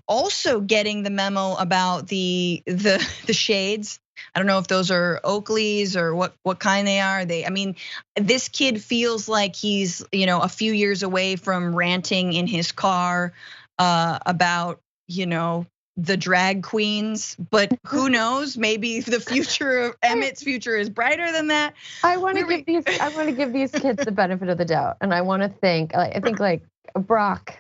also getting the memo about the shades. I don't know if those are Oakleys or what kind they are. This kid feels like he's, a few years away from ranting in his car about, the drag queens, but who knows? Maybe the future of Emmett's future is brighter than that. I want to give these kids the benefit of the doubt, and I want to think. I think like Brock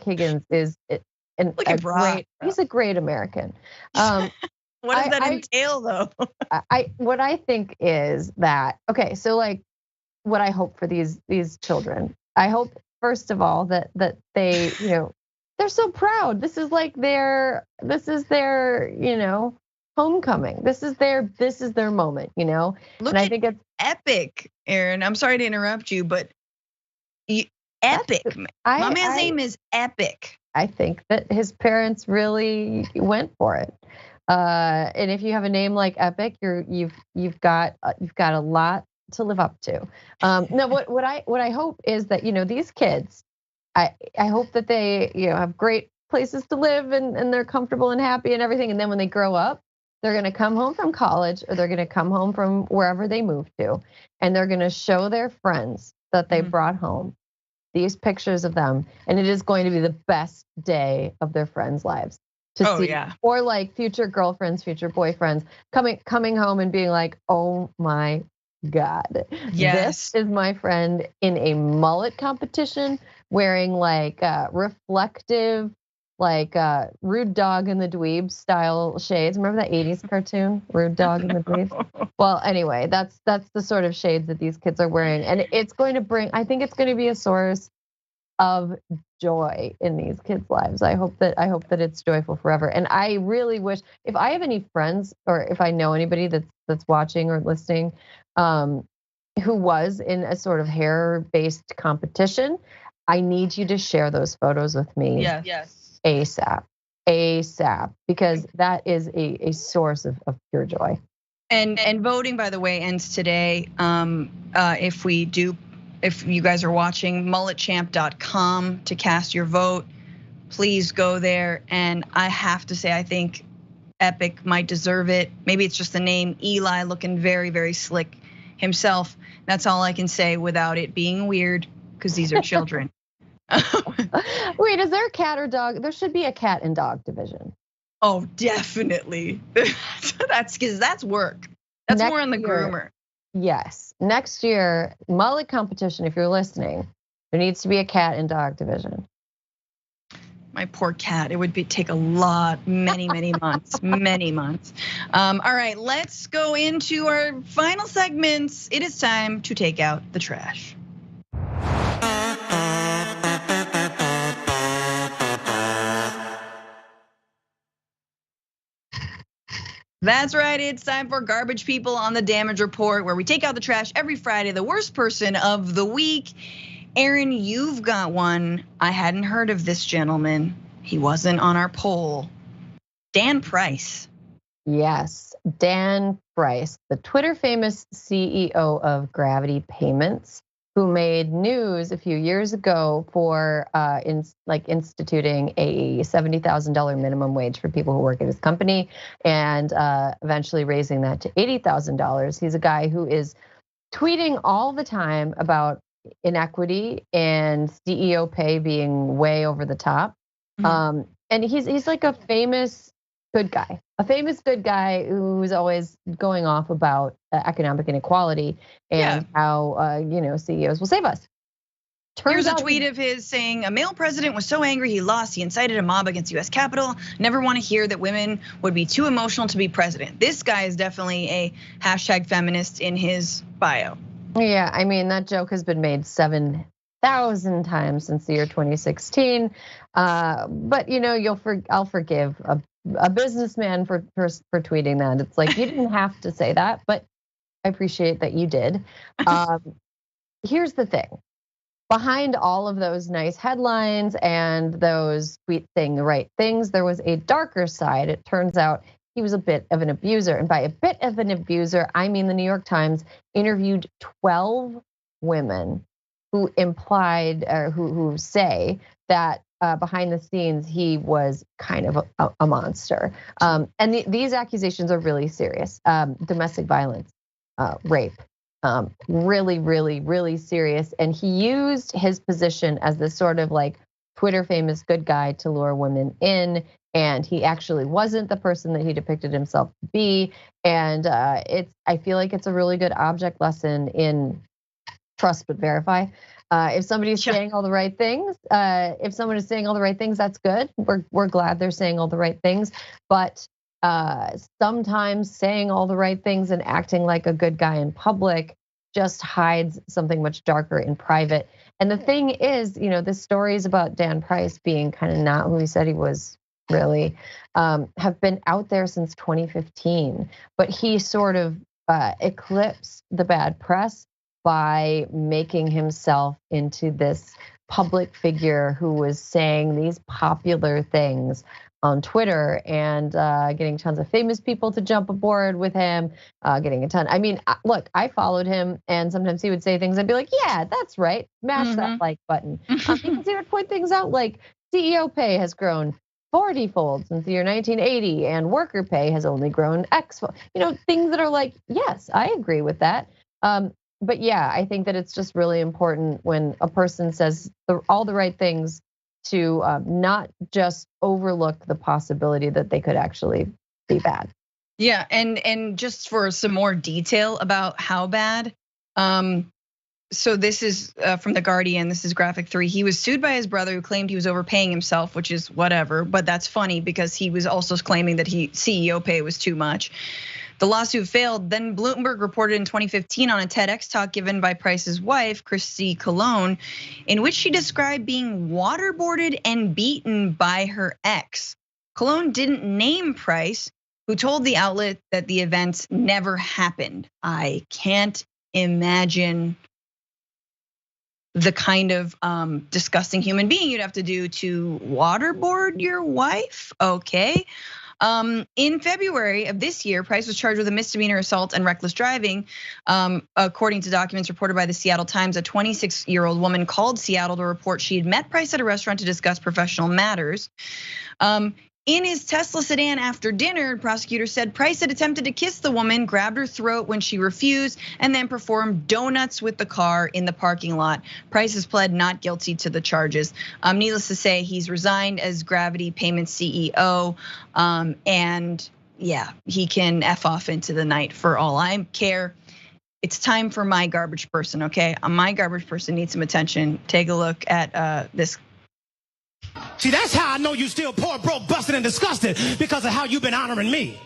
Higgins is he's a great American. What does that entail, though? What I think is that, okay, so like what I hope for these children, I hope first of all that they, they're so proud. This is their homecoming. This is their moment, Look, I think it's epic, Erin. I'm sorry to interrupt you, but epic. My man's name is Epic. I think that his parents really went for it. And if you have a name like Epic, you've got a lot to live up to. No, what I hope is that these kids, I hope that they have great places to live and they're comfortable and happy and everything. And then when they grow up, they're going to come home from college or they're going to come home from wherever they moved to, and they're going to show their friends that they brought home these pictures of them, and it is going to be the best day of their friends' lives to see. Yeah. Or like future girlfriends, future boyfriends coming home and being like, oh my God, yes, this is my friend in a mullet competition wearing like reflective, like Rude Dog and the Dweeb style shades. Remember that 80s cartoon, Rude Dog and the Dweeb? Well, anyway, that's the sort of shades that these kids are wearing. And it's going to I think it's going to be a source of joy in these kids' lives. I hope that it's joyful forever. And I really wish, if I have any friends or if I know anybody that's watching or listening, who was in a sort of hair-based competition, I need you to share those photos with me. Yes. ASAP, because that is a source of pure joy. And voting, by the way, ends today. If you guys are watching, mulletchamp.com to cast your vote. Please go there. And I have to say, I think Epic might deserve it. Maybe it's just the name, Eli, looking very, very slick himself. That's all I can say without it being weird, because these are children. Wait, is there a cat or dog? There should be a cat and dog division. Oh, definitely. That's because that's work. That's more on the groomer. Yes. Next year, mullet competition, if you're listening, there needs to be a cat and dog division. My poor cat. It would take a lot, many months, many months. All right, let's go into our final segments. It is time to take out the trash. That's right, it's time for Garbage People on the Damage Report, where we take out the trash every Friday, the worst person of the week. Erin, you've got one. I hadn't heard of this gentleman. He wasn't on our poll. Dan Price. Yes, Dan Price, the Twitter famous CEO of Gravity Payments, who made news a few years ago for instituting a $70,000 minimum wage for people who work at his company, and eventually raising that to $80,000. He's a guy who is tweeting all the time about inequity and CEO pay being way over the top. Mm-hmm. And he's like a famous good guy who's always going off about economic inequality and how CEOs will save us. Here's a tweet of his saying, a male president was so angry he lost, he incited a mob against US Capitol. Never want to hear that women would be too emotional to be president. This guy is definitely a hashtag feminist in his bio. Yeah, I mean, that joke has been made 7,000 times since the year 2016. But I'll forgive a businessman for tweeting that. It's like, you didn't have to say that, but I appreciate that you did. Here's the thing. Behind all of those nice headlines and those tweets saying the right things, there was a darker side. It turns out he was a bit of an abuser. And by a bit of an abuser, I mean the New York Times interviewed 12 women who implied, or who say that behind the scenes, he was kind of a monster. And these accusations are really serious. Domestic violence, rape, really, really, really serious. And he used his position as this sort of like Twitter famous good guy to lure women in. And he actually wasn't the person that he depicted himself to be. And I feel like it's a really good object lesson in trust but verify. If somebody's saying all the right things, if someone is saying all the right things, that's good. We're glad they're saying all the right things. But sometimes saying all the right things and acting like a good guy in public just hides something much darker in private. And the thing is, this story is about Dan Price being kind of not who he said he was really, have been out there since 2015. But he sort of eclipsed the bad press by making himself into this public figure who was saying these popular things on Twitter and getting tons of famous people to jump aboard with him, getting a ton. I mean, look, I followed him and sometimes he would say things I'd be like, yeah, that's right, smash that like button. Because he would point things out like CEO pay has grown 40-fold since the year 1980 and worker pay has only grown X-fold. Things that are like, yes, I agree with that. But yeah, I think that it's just really important when a person says all the right things to not just overlook the possibility that they could actually be bad. Yeah, and just for some more detail about how bad. So this is from The Guardian, this is graphic 3. He was sued by his brother who claimed he was overpaying himself, which is whatever, but that's funny because he was also claiming that CEO pay was too much. The lawsuit failed. Then Bloomberg reported in 2015 on a TEDx talk given by Price's wife, Christy Colon, in which she described being waterboarded and beaten by her ex. Colon didn't name Price, who told the outlet that the events never happened. I can't imagine the kind of disgusting human being you'd have to do to waterboard your wife. Okay. In February of this year, Price was charged with a misdemeanor assault and reckless driving. According to documents reported by the Seattle Times, a 26-year-old woman called Seattle to report she had met Price at a restaurant to discuss professional matters. In his Tesla sedan after dinner, prosecutors said Price had attempted to kiss the woman, grabbed her throat when she refused, and then performed donuts with the car in the parking lot. Price has pled not guilty to the charges. Needless to say, he's resigned as Gravity Payments CEO, and yeah, he can F off into the night for all I care. It's time for my garbage person, okay? My garbage person needs some attention. Take a look at this. See, that's how I know you still poor, broke, busted, and disgusted, because of how you've been honoring me.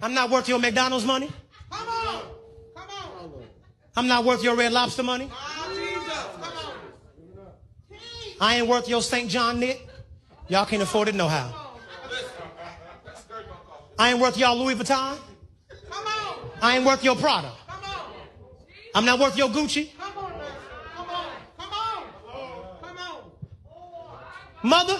I'm not worth your McDonald's money. Come on. Come on. I'm not worth your Red Lobster money. I ain't worth your St. John knit. Y'all can't afford it no how. I ain't worth y'all Louis Vuitton. I ain't worth your Prada. I'm not worth your Gucci. Mother,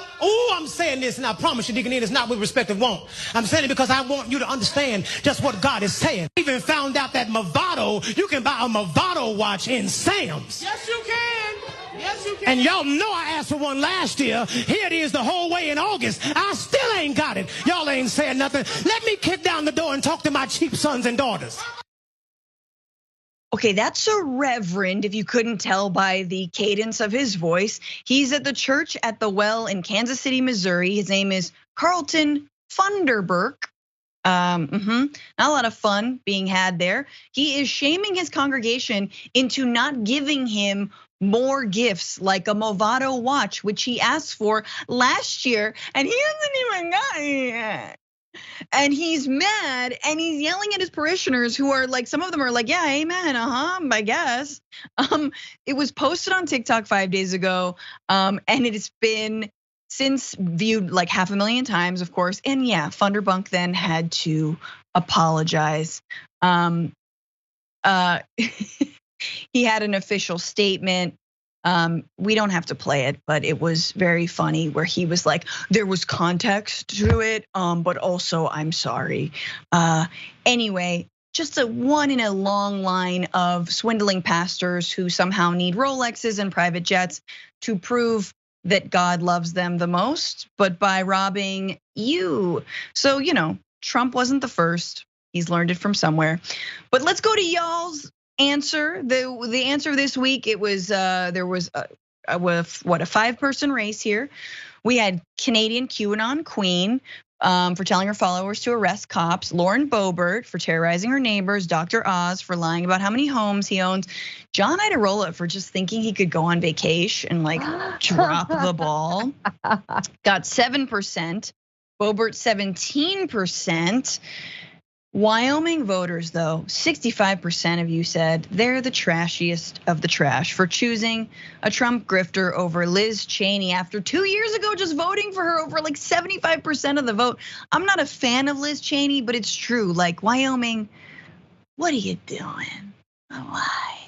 I'm saying this, and I promise you, Deacon, it's not with respect of want. I'm saying it because I want you to understand just what God is saying. I even found out that Movado, you can buy a Movado watch in Sam's. Yes, you can. Yes, you can. And y'all know I asked for one last year. Here it is the whole way in August. I still ain't got it. Y'all ain't saying nothing. Let me kick down the door and talk to my cheap sons and daughters. Okay, that's a reverend, if you couldn't tell by the cadence of his voice. He's at the church at the Well in Kansas City, Missouri. His name is Carlson Funderburk. Not a lot of fun being had there. He is shaming his congregation into not giving him more gifts like a Movado watch, which he asked for last year, and he hasn't even got it yet. And he's mad, and he's yelling at his parishioners, who are like, some of them are like, yeah, amen, I guess. It was posted on TikTok 5 days ago, and it has been since viewed like 500,000 times, of course. And yeah, Funderburk then had to apologize. He had an official statement. We don't have to play it, but it was very funny where he was like, there was context to it, but also I'm sorry. Anyway, just a one in a long line of swindling pastors who somehow need Rolexes and private jets to prove that God loves them the most, but by robbing you. So, Trump wasn't the first. He's learned it from somewhere. But let's go to y'all's answer. The answer this week, it was there was a 5-person race here. We had Canadian QAnon queen for telling her followers to arrest cops, Lauren Boebert for terrorizing her neighbors, Dr. Oz for lying about how many homes he owns, John Iadarola for just thinking he could go on vacation and like drop the ball. Got 7%, Boebert 17%. Wyoming voters, though, 65% of you said they're the trashiest of the trash for choosing a Trump grifter over Liz Cheney after 2 years ago, just voting for her over like 75% of the vote. I'm not a fan of Liz Cheney, but it's true. Like, Wyoming, what are you doing? Why?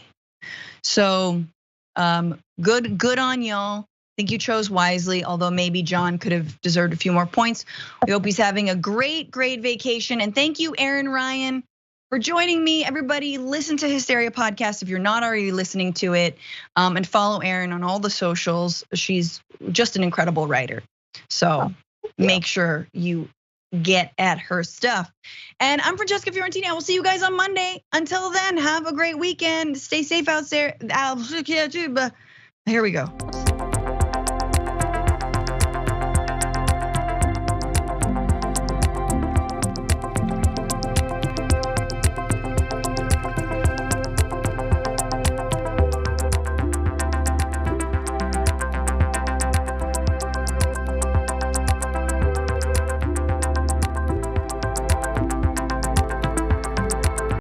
So good on y'all. I think you chose wisely, although maybe John could have deserved a few more points. We hope he's having a great vacation. And thank you, Erin Ryan, for joining me. Everybody, listen to Hysteria podcast if you're not already listening to it, and follow Erin on all the socials. She's just an incredible writer. So make sure you get at her stuff. And I'm Francesca Fiorentini. I will see you guys on Monday. Until then, have a great weekend. Stay safe out there. Here we go.